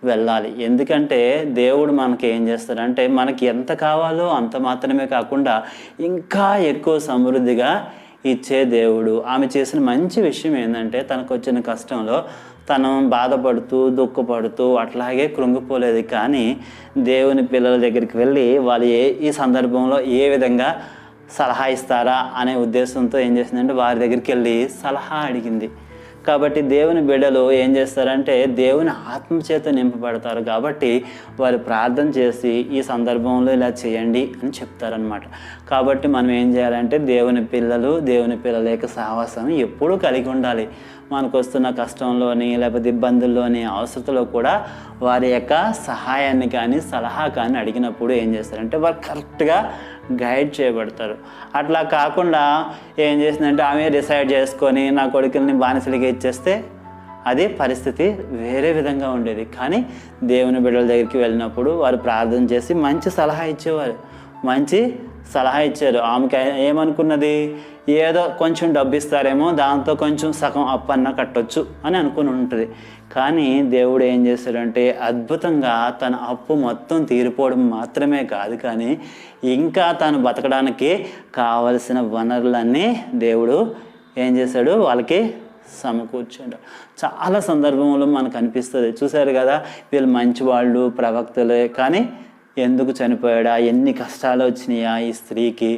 వెళ్ళాలి. ఎందుకంటే దేవుడు మనకి ఏం చేస్తాడంటే మనకి ఎంత కావాలో అంత మాత్రమే కాకుండా ఇంకా ఎక్కువ సమృద్ధిగా ఇచ్చే దేవుడు. ఆమె చేసిన మంచి విషయం ఏంటంటే తనకు వచ్చిన కష్టంలో తను బాధపడుతూ దుఃఖపడుతూ అట్లాగే కృంగిపోలేదు, కానీ దేవుని పిల్లల దగ్గరికి వెళ్ళి వాళ్ళు ఈ సందర్భంలో ఏ విధంగా సలహా ఇస్తారా అనే ఉద్దేశంతో ఏం చేసిందంటే వారి దగ్గరికి వెళ్ళి సలహా అడిగింది. కాబట్టి దేవుని బిడ్డలు ఏం చేస్తారంటే దేవుని ఆత్మ చేత నింపబడతారు. కాబట్టి వారు ప్రార్థన చేసి ఈ సందర్భంలో ఇలా చేయండి అని చెప్తారనమాట. కాబట్టి మనం ఏం చేయాలంటే దేవుని పిల్లల యొక్క సహవాసం ఎప్పుడూ కలిగి ఉండాలి. మనకు వస్తున్న కష్టంలోని లేకపోతే ఇబ్బందుల్లోని అవసరతలో కూడా వారి యొక్క సహాయాన్ని కానీ సలహా కానీ అడిగినప్పుడు ఏం చేస్తారంటే వారు కరెక్ట్గా గైడ్ చేయబడతారు. అట్లా కాకుండా ఏం చేసిందంటే ఆమె డిసైడ్ చేసుకొని నా కొడుకుల్ని బానిసలుగా ఇచ్చేస్తే అది పరిస్థితి వేరే విధంగా ఉండేది. కానీ దేవుని బిడ్డల దగ్గరికి వెళ్ళినప్పుడు వారు ప్రార్థన చేసి మంచి సలహా ఇచ్చారు. ఆమెకి ఏమనుకున్నది, ఏదో కొంచెం డబ్బు ఇస్తారేమో దాంతో కొంచెం సగం అప్పన్న కట్టొచ్చు అని అనుకుని ఉంటుంది. కానీ దేవుడు ఏం చేశాడంటే అద్భుతంగా తన అప్పు మొత్తం తీరిపోవడం మాత్రమే కాదు, కానీ ఇంకా తను బతకడానికి కావలసిన వనరులన్నీ దేవుడు ఏం చేశాడు, వాళ్ళకి సమకూర్చాడు. చాలా సందర్భంలో మనకు అనిపిస్తుంది, చూశారు కదా వీళ్ళు మంచివాళ్ళు ప్రవక్తలే, కానీ ఎందుకు చనిపోయాడా, ఎన్ని కష్టాలు వచ్చినాయా ఈ స్త్రీకి,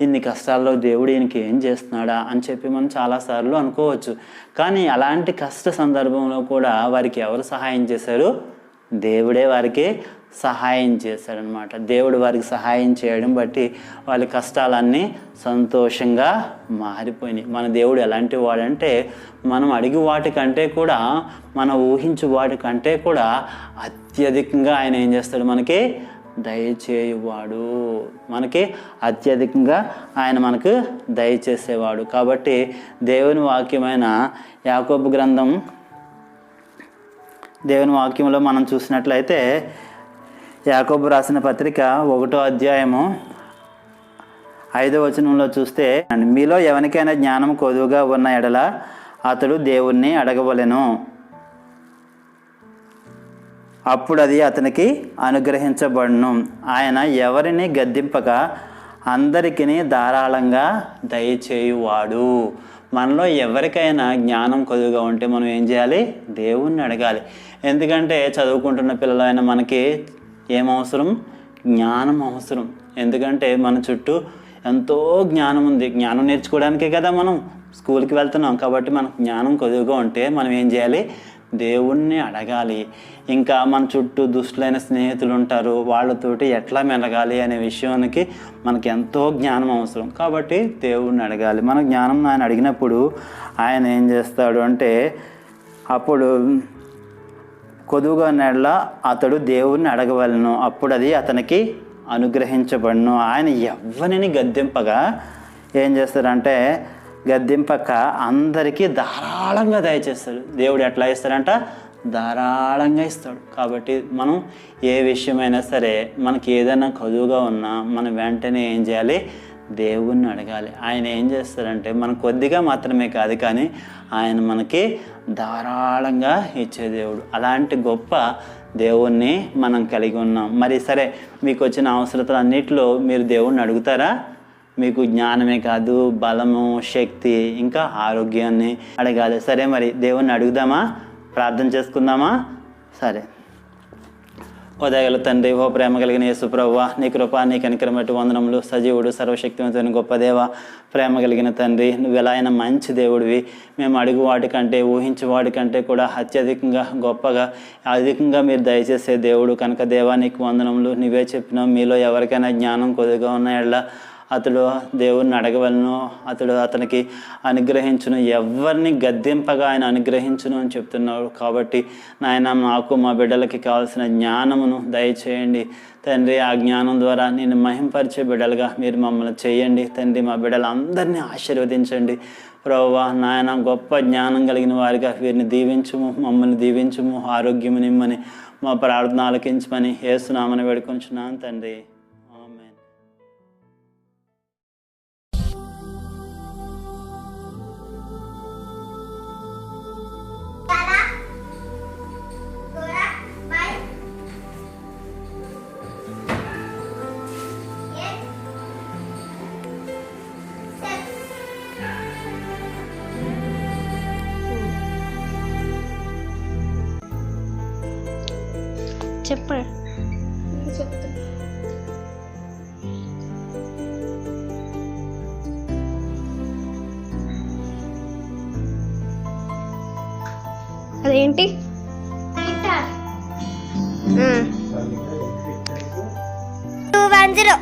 ఇన్ని కష్టాల్లో దేవుడు ఈయనకి ఏం చేస్తున్నాడా అని చెప్పి మనం చాలాసార్లు అనుకోవచ్చు. కానీ అలాంటి కష్ట సందర్భంలో కూడా వారికి ఎవరు సహాయం చేశారు, దేవుడే వారికి సహాయం చేశాడనమాట. దేవుడు వారికి సహాయం చేయడం బట్టి వాళ్ళ కష్టాలన్నీ సంతోషంగా మారిపోయినాయి. మన దేవుడు ఎలాంటి వాడంటే మనం అడిగి వాటికంటే కూడా మనం ఊహించు వాటికంటే కూడా అత్యధికంగా ఆయన ఏం చేస్తాడు, మనకి దయచేయువాడు. మనకి అత్యధికంగా ఆయన మనకు దయచేసేవాడు. కాబట్టి దేవుని వాక్యమైన యాకోబు గ్రంథం దేవుని వాక్యంలో మనం చూసినట్లయితే యాకోబు రాసిన పత్రిక 1వ అధ్యాయము 5వ వచనంలో చూస్తే, మీలో ఎవరికైనా జ్ఞానం కొదువుగా ఉన్న ఎడల అతడు దేవుణ్ణి అడగవలెను, అప్పుడు అది అతనికి అనుగ్రహించబడును. ఆయన ఎవరిని గద్దింపక అందరికీ ధారాళంగా దయచేయువాడు. మనలో ఎవరికైనా జ్ఞానం కొద్దిగా ఉంటే మనం ఏం చేయాలి, దేవుణ్ణి అడగాలి. ఎందుకంటే చదువుకుంటున్న పిల్లలైనా మనకి ఏమవసరం, జ్ఞానం అవసరం. ఎందుకంటే మన చుట్టూ ఎంతో జ్ఞానం ఉంది. జ్ఞానం నేర్చుకోవడానికే కదా మనం స్కూల్కి వెళ్తున్నాం. కాబట్టి మనకు జ్ఞానం కొద్దిగా ఉంటే మనం ఏం చేయాలి, దేవుణ్ణి అడగాలి. ఇంకా మన చుట్టూ దుష్టులైన స్నేహితులు ఉంటారు, వాళ్ళతోటి ఎట్లా మెలగాలి అనే విషయానికి మనకి ఎంతో జ్ఞానం అవసరం. కాబట్టి దేవుణ్ణి అడగాలి. మన జ్ఞానం ఆయన అడిగినప్పుడు ఆయన ఏం చేస్తాడు అంటే, అప్పుడు కొదువుగా నెల అతడు దేవుణ్ణి అడగవలను, అప్పుడు అది అతనికి అనుగ్రహించబడును. ఆయన ఎవ్వరిని గద్దింపగా ఏం చేస్తాడంటే, గద్దింపక అందరికీ ధారాళంగా దయచేస్తాడు. దేవుడు ఎట్లా ఇస్తాడంట, ధారాళంగా ఇస్తాడు. కాబట్టి మనం ఏ విషయమైనా సరే మనకి ఏదైనా కొదువుగా ఉన్నా మనం వెంటనే ఏం చేయాలి, దేవుణ్ణి అడగాలి. ఆయన ఏం చేస్తాడంటే మనం కొద్దిగా మాత్రమే కాదు, కానీ ఆయన మనకి ధారాళంగా ఇచ్చే దేవుడు. అలాంటి గొప్ప దేవుణ్ణి మనం కలిగి ఉన్నాం. మరి సరే, మీకు వచ్చిన అవసరతలు అన్నిటిలో మీరు దేవుణ్ణి అడుగుతారా? మీకు జ్ఞానమే కాదు, బలము, శక్తి, ఇంకా ఆరోగ్యాన్ని అడగాలి. సరే, మరి దేవుణ్ణి అడుగుదామా, ప్రార్థన చేసుకుందామా? సరే. ఓ దయగల తండ్రి, ఓ ప్రేమ కలిగిన యేసు ప్రభువా, నీ కృప, నీ కనికరం బట్టి వందనములు. సజీవుడు, సర్వశక్తివంతుని గొప్ప దేవ, ప్రేమ కలిగిన తండ్రి, నువ్వు ఎలా అయినా మంచి దేవుడివి. మేము అడుగు వాటికంటే, ఊహించే వాటికంటే కూడా అత్యధికంగా గొప్పగా అధికంగా మీరు దయచేసే దేవుడు కనుక దేవా నీకు వందనములు. నువ్వే చెప్పినావు, మీలో ఎవరికైనా జ్ఞానం కొద్దిగా ఉన్న ఎడల అతడు దేవుణ్ణి అడగవలను, అతడు అతనికి అనుగ్రహించును, ఎవరిని గద్దింపగా ఆయన అనుగ్రహించును అని చెప్తున్నాడు. కాబట్టి నాయన మాకు మా బిడ్డలకి కావాల్సిన జ్ఞానమును దయచేయండి తండ్రి. ఆ జ్ఞానం ద్వారా నేను మహింపరిచే బిడ్డలుగా మీరు మమ్మల్ని చేయండి తండ్రి. మా బిడ్డలందరినీ ఆశీర్వదించండి ప్రభువా. నాయన గొప్ప జ్ఞానం కలిగిన వారిగా వీరిని దీవించుము, మమ్మల్ని దీవించుము, ఆరోగ్యము నిమ్మని మా ప్రార్థన ఆలకించమని యేసునామమున వేడుకొంచున్నాను తండ్రి. చెప్పండి. అదేంటి? 210.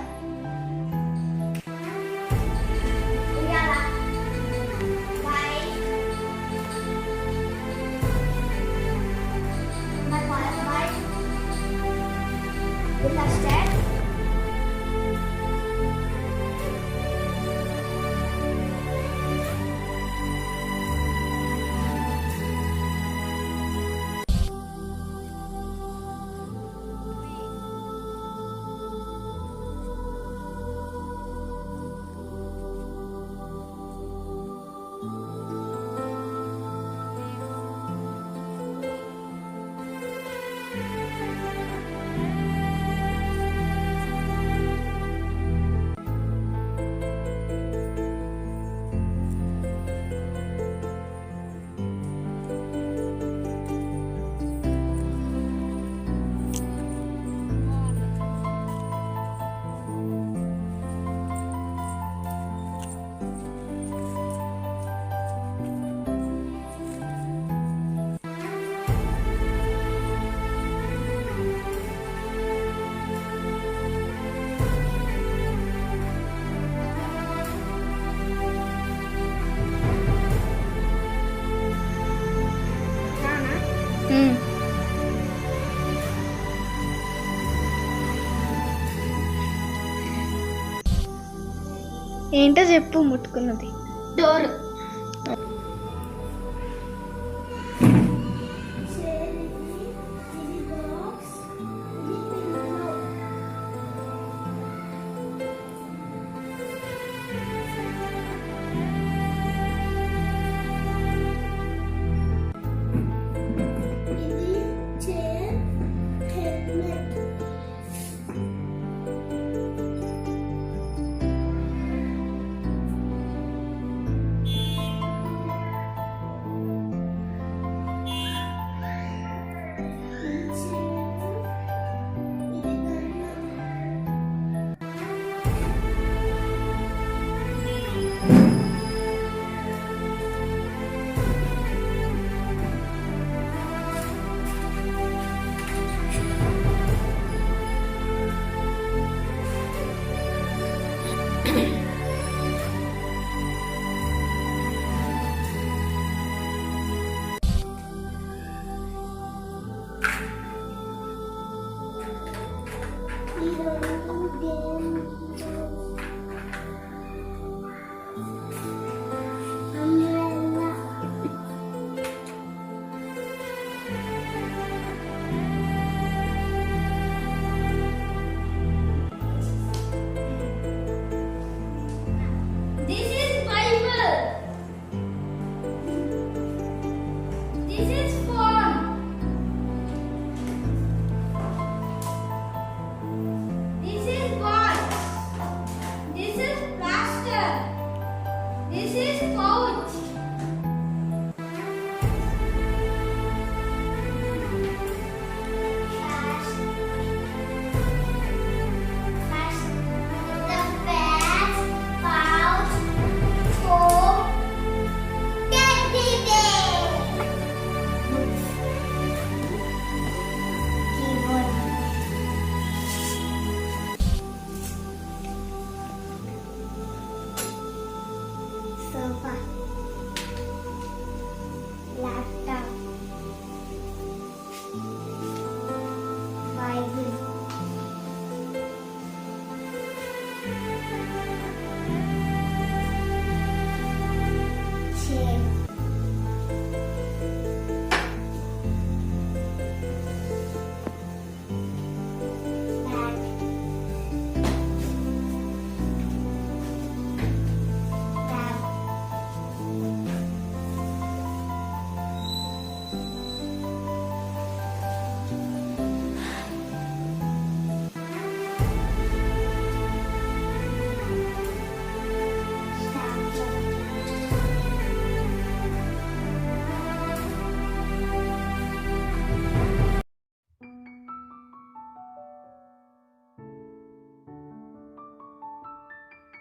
ఏంటో చెప్పు. ముట్టుకున్నది డోర్.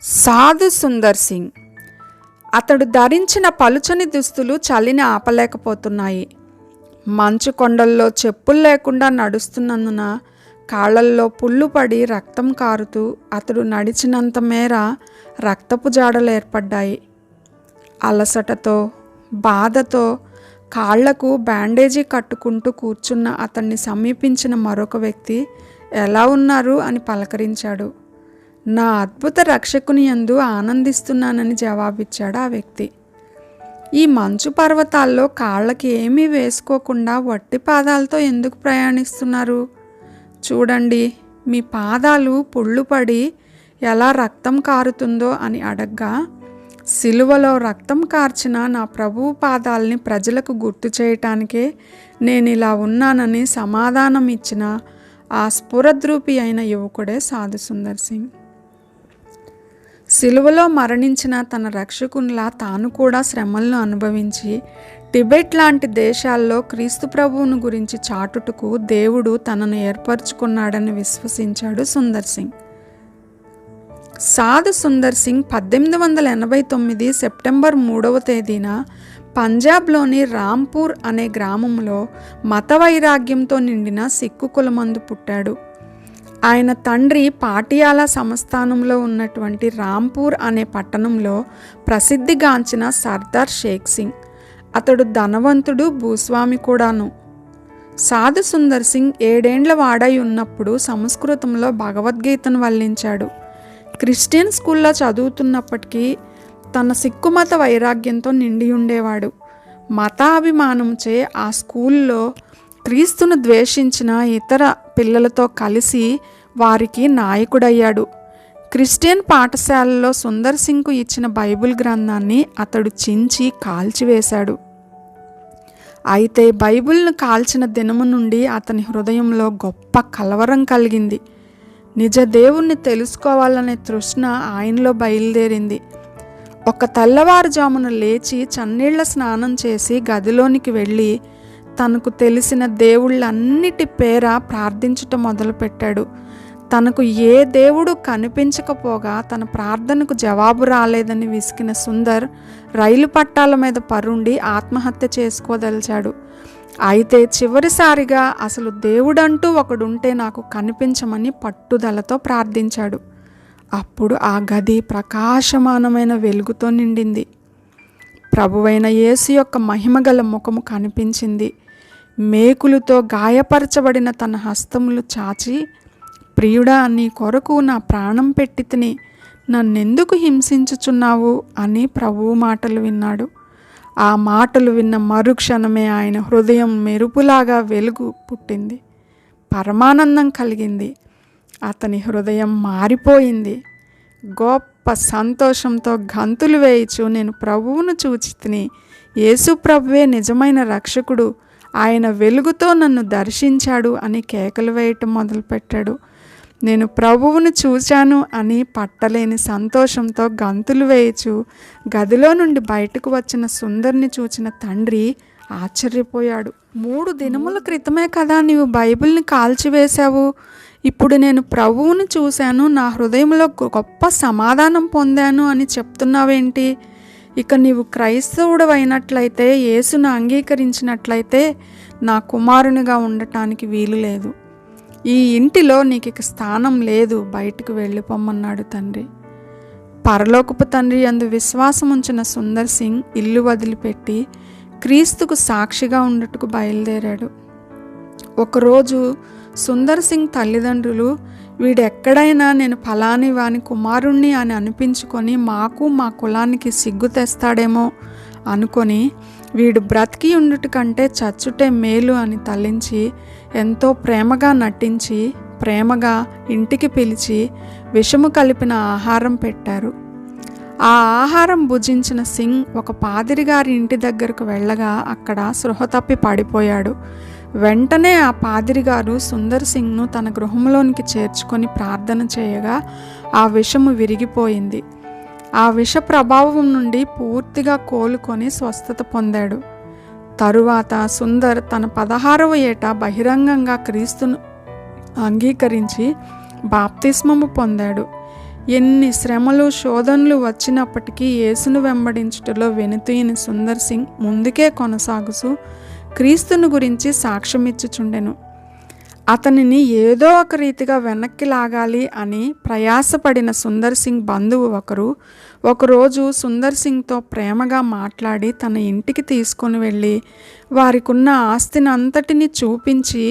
సాధు సుందర్ సింగ్. అతడు ధరించిన పలుచని దుస్తులు చలిని ఆపలేకపోతున్నాయి. మంచు కొండల్లో చెప్పులు లేకుండా నడుస్తున్నందున కాళ్ళల్లో పుళ్ళు పడి రక్తం కారుతూ అతడు నడిచినంత మేర రక్తపు జాడలు ఏర్పడ్డాయి. అలసటతో బాధతో కాళ్లకు బ్యాండేజీ కట్టుకుంటూ కూర్చున్న అతన్ని సమీపించిన మరొక వ్యక్తి ఎలా ఉన్నారు అని పలకరించాడు. నా అద్భుత రక్షకుని యందు ఆనందిస్తున్నానని జవాబిచ్చాడు ఆ వ్యక్తి. ఈ మంచు పర్వతాల్లో కాళ్ళకి ఏమీ వేసుకోకుండా వట్టి పాదాలతో ఎందుకు ప్రయాణిస్తున్నారు? చూడండి, మీ పాదాలు పుళ్ళు పడి ఎలా రక్తం కారుతుందో అని అడగ్గా, సిలువలో రక్తం కార్చిన నా ప్రభువు పాదాలని ప్రజలకు గుర్తు చేయటానికే నేను ఇలా ఉన్నానని సమాధానం ఇచ్చిన ఆ స్ఫురద్రూపి అయిన యువకుడే సాధు సుందర్ సింగ్. సిలువలో మరణించిన తన రక్షకునిలా తాను కూడా శ్రమలను అనుభవించి టిబెట్ లాంటి దేశాల్లో క్రీస్తు ప్రభువును గురించి చాటుటకు దేవుడు తనను ఏర్పరచుకున్నాడని విశ్వసించాడు సుందర్ సింగ్. సాధు సుందర్ సింగ్ 1889 సెప్టెంబర్ 3వ తేదీన పంజాబ్లోని రాంపూర్ అనే గ్రామంలో మత వైరాగ్యంతో నిండిన సిక్కు కులమందు పుట్టాడు. ఆయన తండ్రి పాటియాలా సంస్థానంలో ఉన్నటువంటి రాంపూర్ అనే పట్టణంలో ప్రసిద్ధిగాంచిన సర్దార్ షేక్ సింగ్. అతడు ధనవంతుడు, భూస్వామి కూడాను. సాధు సుందర్ సింగ్ 7 ఏండ్ల వాడై ఉన్నప్పుడు సంస్కృతంలో భగవద్గీతను వల్లించాడు. క్రిస్టియన్ స్కూల్లో చదువుతున్నప్పటికీ తన సిక్కు మత వైరాగ్యంతో నిండి ఉండేవాడు. మతాభిమానంచే ఆ స్కూల్లో క్రీస్తును ద్వేషించిన ఇతర పిల్లలతో కలిసి వారికి నాయకుడయ్యాడు. క్రిస్టియన్ పాఠశాలలో సుందర్ సింగ్కు ఇచ్చిన బైబిల్ గ్రంథాన్ని అతడు చించి కాల్చివేశాడు. అయితే బైబిల్ను కాల్చిన దినము నుండి అతని హృదయంలో గొప్ప కలవరం కలిగింది. నిజ దేవుణ్ణి తెలుసుకోవాలనే తృష్ణ ఆయనలో బయలుదేరింది. ఒక తెల్లవారుజామున లేచి చన్నీళ్ల స్నానం చేసి గదిలోనికి వెళ్ళి తనకు తెలిసిన దేవుళ్ళన్నిటి పేర ప్రార్థించటం మొదలుపెట్టాడు. తనకు ఏ దేవుడు కనిపించకపోగా తన ప్రార్థనకు జవాబు రాలేదని విసిగిన సుందర్ రైలు పట్టాల మీద పరుండి ఆత్మహత్య చేసుకోదలిచాడు. అయితే చివరిసారిగా అసలు దేవుడంటూ ఒకడుంటే నాకు కనిపించమని పట్టుదలతో ప్రార్థించాడు. అప్పుడు ఆ గది ప్రకాశమానమైన వెలుగుతో నిండింది. ప్రభువైన యేసు యొక్క మహిమగల ముఖము కనిపించింది. మేకులతో గాయపరచబడిన తన హస్తములు చాచి, ప్రియుడా, నీ కొరకు నా ప్రాణం పెట్టి తిని నన్నెందుకు హింసించుచున్నావు అని ప్రభువు మాటలు విన్నాడు. ఆ మాటలు విన్న మరుక్షణమే ఆయన హృదయం మెరుపులాగా వెలుగు పుట్టింది. పరమానందం కలిగింది. అతని హృదయం మారిపోయింది. గొప్ప సంతోషంతో గంతులు వేయిచు, నేను ప్రభువును చూచి తిని, యేసు ప్రభువే నిజమైన రక్షకుడు, ఆయన వెలుగుతో నన్ను దర్శించాడు అని కేకలు వేయటం మొదలుపెట్టాడు. నేను ప్రభువును చూశాను అని పట్టలేని సంతోషంతో గంతులు వేయచు గదిలో నుండి బయటకు వచ్చిన సుందర్ని చూచిన తండ్రి ఆశ్చర్యపోయాడు. 3 దినముల క్రితమే కదా నీవు బైబిల్ని కాల్చివేశావు, ఇప్పుడు నేను ప్రభువును చూశాను, నా హృదయంలో గొప్ప సమాధానం పొందాను అని చెప్తున్నావేంటి? ఇక నీవు క్రైస్తవుడు అయినట్లయితే, యేసును అంగీకరించినట్లయితే నా కుమారునిగా ఉండటానికి వీలు లేదు. ఈ ఇంటిలో నీకు ఇక స్థానం లేదు, బయటకు వెళ్ళిపోమన్నాడు తండ్రి. పరలోకపు తండ్రి యందు విశ్వాసం ఉంచిన సుందర్ సింగ్ ఇల్లు వదిలిపెట్టి క్రీస్తుకు సాక్షిగా ఉండటకు బయలుదేరాడు. ఒకరోజు సుందర్ సింగ్ తల్లిదండ్రులు వీడెక్కడైనా నేను ఫలాని వాని కుమారుణ్ణి అని అనిపించుకొని మాకు మా కులానికి సిగ్గు తెస్తాడేమో అనుకొని వీడు బ్రతికి ఉండుట కంటే చచ్చుటే మేలు అని తలంచి ఎంతో ప్రేమగా నటించి ప్రేమగా ఇంటికి పిలిచి విషము కలిపిన ఆహారం పెట్టారు. ఆ ఆహారం భుజించిన సింగ్ ఒక పాదిరిగారి ఇంటి దగ్గరకు వెళ్ళగా అక్కడ స్పృహ తప్పి పడిపోయాడు. వెంటనే ఆ పాదిరిగారు సుందర్ సింగ్ను తన గృహంలోనికి చేర్చుకొని ప్రార్థన చేయగా ఆ విషము విరిగిపోయింది. ఆ విష ప్రభావం నుండి పూర్తిగా కోలుకొని స్వస్థత పొందాడు. తరువాత సుందర్ తన 16వ ఏట బహిరంగంగా క్రీస్తును అంగీకరించి బాప్తిస్మము పొందాడు. ఎన్ని శ్రమలు శోధనలు వచ్చినప్పటికీ యేసును వెంబడించుటలో వెనుతీయని సుందర్ సింగ్ ముందుకే కొనసాగుతూ క్రీస్తుని గురించి సాక్ష్యమిచ్చుచుండెను. అతనిని ఏదో ఒక రీతిగా వెనక్కి లాగాలి అని ప్రయాసపడిన సుందర్ సింగ్ బంధువు ఒకరోజు సుందర్ సింగ్తో ప్రేమగా మాట్లాడి తన ఇంటికి తీసుకొని వెళ్ళి వారికున్న ఆస్తిని అంతటిని చూపించి,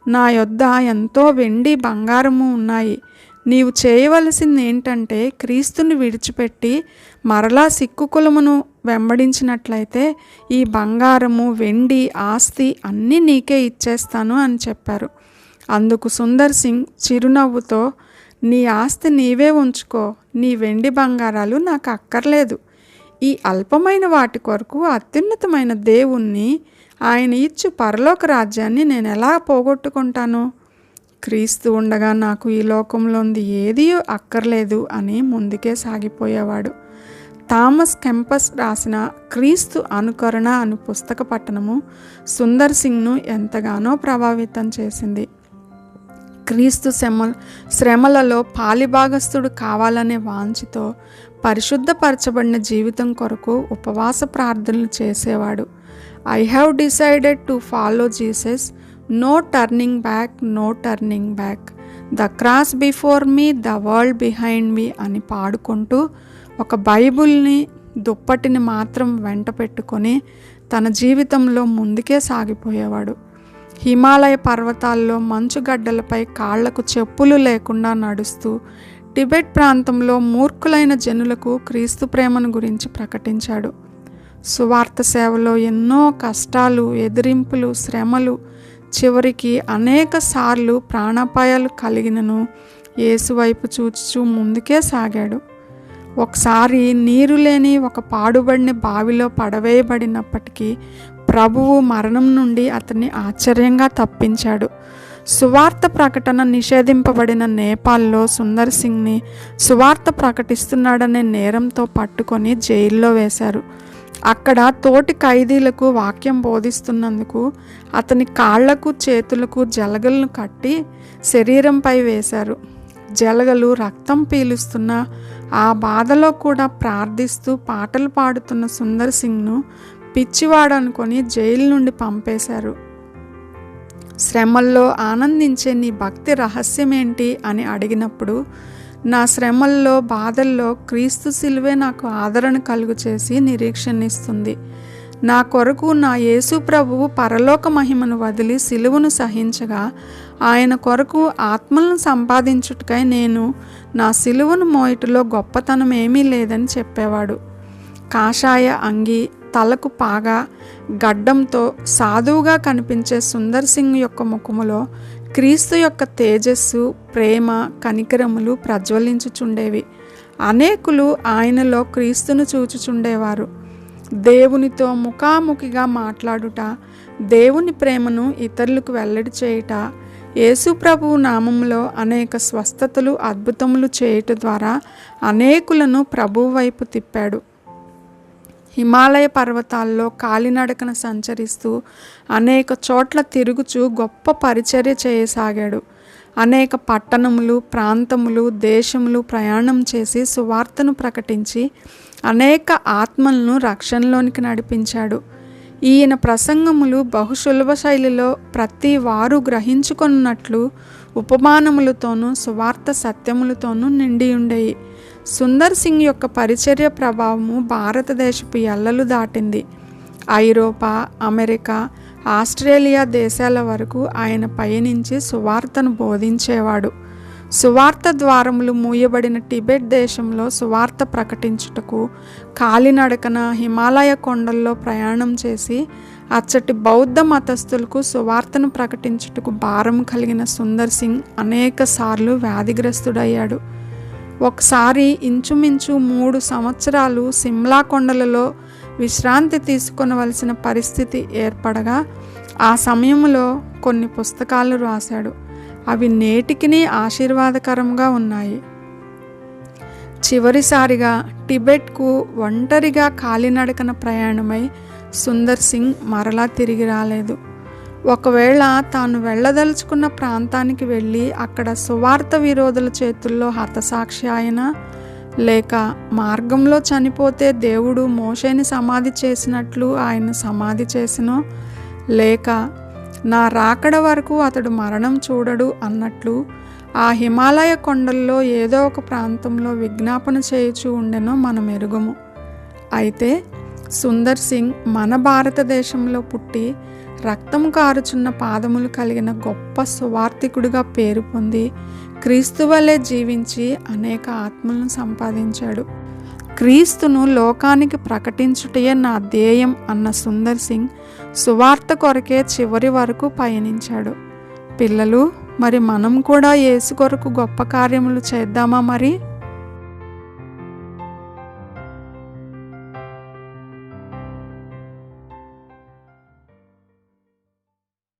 నా యొద్ద ఎంతో వెండి బంగారము ఉన్నాయి, నీవు చేయవలసింది ఏంటంటే క్రీస్తుని విడిచిపెట్టి మరలా సిక్కు కులమును వెంబడించినట్లయితే ఈ బంగారము, వెండి, ఆస్తి అన్నీ నీకే ఇచ్చేస్తాను అని చెప్పారు. అందుకు సుందర్ సింగ్ చిరునవ్వుతో, నీ ఆస్తి నీవే ఉంచుకో, నీ వెండి బంగారాలు నాకు అక్కర్లేదు. ఈ అల్పమైన వాటి కొరకు అత్యున్నతమైన దేవుణ్ణి, ఆయన ఇచ్చు పరలోక రాజ్యాన్ని నేను ఎలా పోగొట్టుకుంటాను? క్రీస్తు ఉండగా నాకు ఈ లోకంలోంది ఏదీ అక్కర్లేదు అని ముందుకే సాగిపోయేవాడు. థామస్ కెంపస్ రాసిన క్రీస్తు అనుకరణ అను పుస్తక పఠనము సుందర్ సింగ్ను ఎంతగానో ప్రభావితం చేసింది. క్రీస్తు శ్రమలలో పాలిభాగస్థుడు కావాలనే వాంఛతో పరిశుద్ధపరచబడిన జీవితం కొరకు ఉపవాస ప్రార్థనలు చేసేవాడు. I have decided to follow Jesus, no turning back, no turning back, the cross before me, the world behind me అని పాడుకుంటూ ఒక బైబుల్ని, దుప్పటిని మాత్రం వెంట పెట్టుకొని తన జీవితంలో ముందుకే సాగిపోయేవాడు. హిమాలయ పర్వతాల్లో మంచుగడ్డలపై కాళ్లకు చెప్పులు లేకుండా నడుస్తూ టిబెట్ ప్రాంతంలో మూర్ఖులైన జనులకు క్రీస్తు ప్రేమను గురించి ప్రకటించాడు. సువార్త సేవలో ఎన్నో కష్టాలు, ఎదిరింపులు, శ్రమలు, చివరికి అనేక సార్లు ప్రాణాపాయాలు కలిగినను యేసు వైపు చూచుచూ ముందుకే సాగాడు. ఒకసారి నీరు లేని ఒక పాడుబడిన బావిలో పడవేయబడినప్పటికీ ప్రభువు మరణం నుండి అతన్ని ఆశ్చర్యంగా తప్పించాడు. సువార్త ప్రకటన నిషేధింపబడిన నేపాల్లో సుందర్ సింగ్ని సువార్త ప్రకటిస్తున్నాడనే నేరంతో పట్టుకొని జైల్లో వేశారు. అక్కడ తోటి ఖైదీలకు వాక్యం బోధిస్తున్నందుకు అతని కాళ్లకు, చేతులకు జలగలను కట్టి శరీరంపై వేశారు. జలగలు రక్తం పీలుస్తున్న ఆ బాధలో కూడా ప్రార్థిస్తూ పాటలు పాడుతున్న సుందర్ సింగ్ను పిచ్చివాడు అనుకొని జైలు నుండి పంపేశారు. శ్రమల్లో ఆనందించే నీ భక్తి రహస్యమేంటి అని అడిగినప్పుడు, నా శ్రమల్లో, బాధల్లో క్రీస్తు శిలువే నాకు ఆదరణ కలుగు చేసి నిరీక్షణిస్తుంది. నా కొరకు నా యేసు ప్రభువు పరలోక మహిమను వదిలి శిలువను సహించగా ఆయన కొరకు ఆత్మలను సంపాదించుటకై నేను నా శిలువను మోయటలో గొప్పతనం ఏమీ లేదని చెప్పేవాడు. కాషాయ అంగి, తలకు పాగా, గడ్డంతో సాధువుగా కనిపించే సుందర్ సింగ్ యొక్క ముఖములో క్రీస్తు యొక్క తేజస్సు, ప్రేమ, కనికరములు ప్రజ్వలించుచుండేవి. అనేకులు ఆయనలో క్రీస్తును చూచుచుండేవారు. దేవునితో ముఖాముఖిగా మాట్లాడుట, దేవుని ప్రేమను ఇతరులకు వెల్లడి చేయుట, యేసు ప్రభువు నామములో అనేక స్వస్థతలు, అద్భుతములు చేయుట ద్వారా అనేకులను ప్రభువు వైపు తిప్పాడు. హిమాలయ పర్వతాల్లో కాలినడకన సంచరిస్తూ అనేక చోట్ల తిరుగుచూ గొప్ప పరిచర్య చేయసాగాడు. అనేక పట్టణములు, ప్రాంతములు, దేశములు ప్రయాణం చేసి సువార్తను ప్రకటించి అనేక ఆత్మలను రక్షణలోనికి నడిపించాడు. ఈయన ప్రసంగములు బహుసులభ శైలిలో ప్రతి వారు గ్రహించుకున్నట్లు ఉపమానములతోనూ సువార్త సత్యములతోనూ నిండి ఉండేవి. సుందర్ సింగ్ యొక్క పరిచర్య ప్రభావము భారతదేశపు ఎల్లలు దాటింది. ఐరోపా, అమెరికా, ఆస్ట్రేలియా దేశాల వరకు ఆయన పయనించి సువార్తను బోధించేవాడు. సువార్త ద్వారములు మూయబడిన టిబెట్ దేశంలో సువార్త ప్రకటించుటకు కాలినడకన హిమాలయ కొండల్లో ప్రయాణం చేసి అచ్చటి బౌద్ధ మతస్థులకు సువార్తను ప్రకటించుటకు భారం కలిగిన సుందర్ సింగ్ అనేక సార్లు వ్యాధిగ్రస్తుడయ్యాడు. ఒకసారి ఇంచుమించు 3 సంవత్సరాలు సిమ్లా కొండలలో విశ్రాంతి తీసుకొనవలసిన పరిస్థితి ఏర్పడగా ఆ సమయంలో కొన్ని పుస్తకాలు రాశాడు. అవి నేటికి ఆశీర్వాదకరంగా ఉన్నాయి. చివరిసారిగా టిబెట్కు ఒంటరిగా కాలినడకన ప్రయాణమై సుందర్ సింగ్ మరలా తిరిగి రాలేదు. ఒకవేళ తాను వెళ్ళదలుచుకున్న ప్రాంతానికి వెళ్ళి అక్కడ సువార్త విరోధుల చేతుల్లో హతసాక్షి అయినా, లేక మార్గంలో చనిపోతే దేవుడు మోషేని సమాధి చేసినట్లు ఆయన సమాధి చేసినో, లేక నా రాకడ వరకు అతడు మరణం చూడడు అన్నట్లు ఆ హిమాలయ కొండల్లో ఏదో ఒక ప్రాంతంలో విజ్ఞాపన చేయుచూ ఉండెనో మనం ఎరుగుము. అయితే సుందర్ సింగ్ మన భారతదేశంలో పుట్టి రక్తం కారుచున్న పాదములు కలిగిన గొప్ప సువార్థికుడిగా పేరు పొంది క్రీస్తు వలె జీవించి అనేక ఆత్మలను సంపాదించాడు. క్రీస్తును లోకానికి ప్రకటించుటయే నా ధ్యేయం అన్న సుందర్ సింగ్ సువార్త కొరకే చివరి వరకు పయనించాడు. పిల్లలు, మరి మనం కూడా యేసు కొరకు గొప్ప కార్యములు చేద్దామా మరి?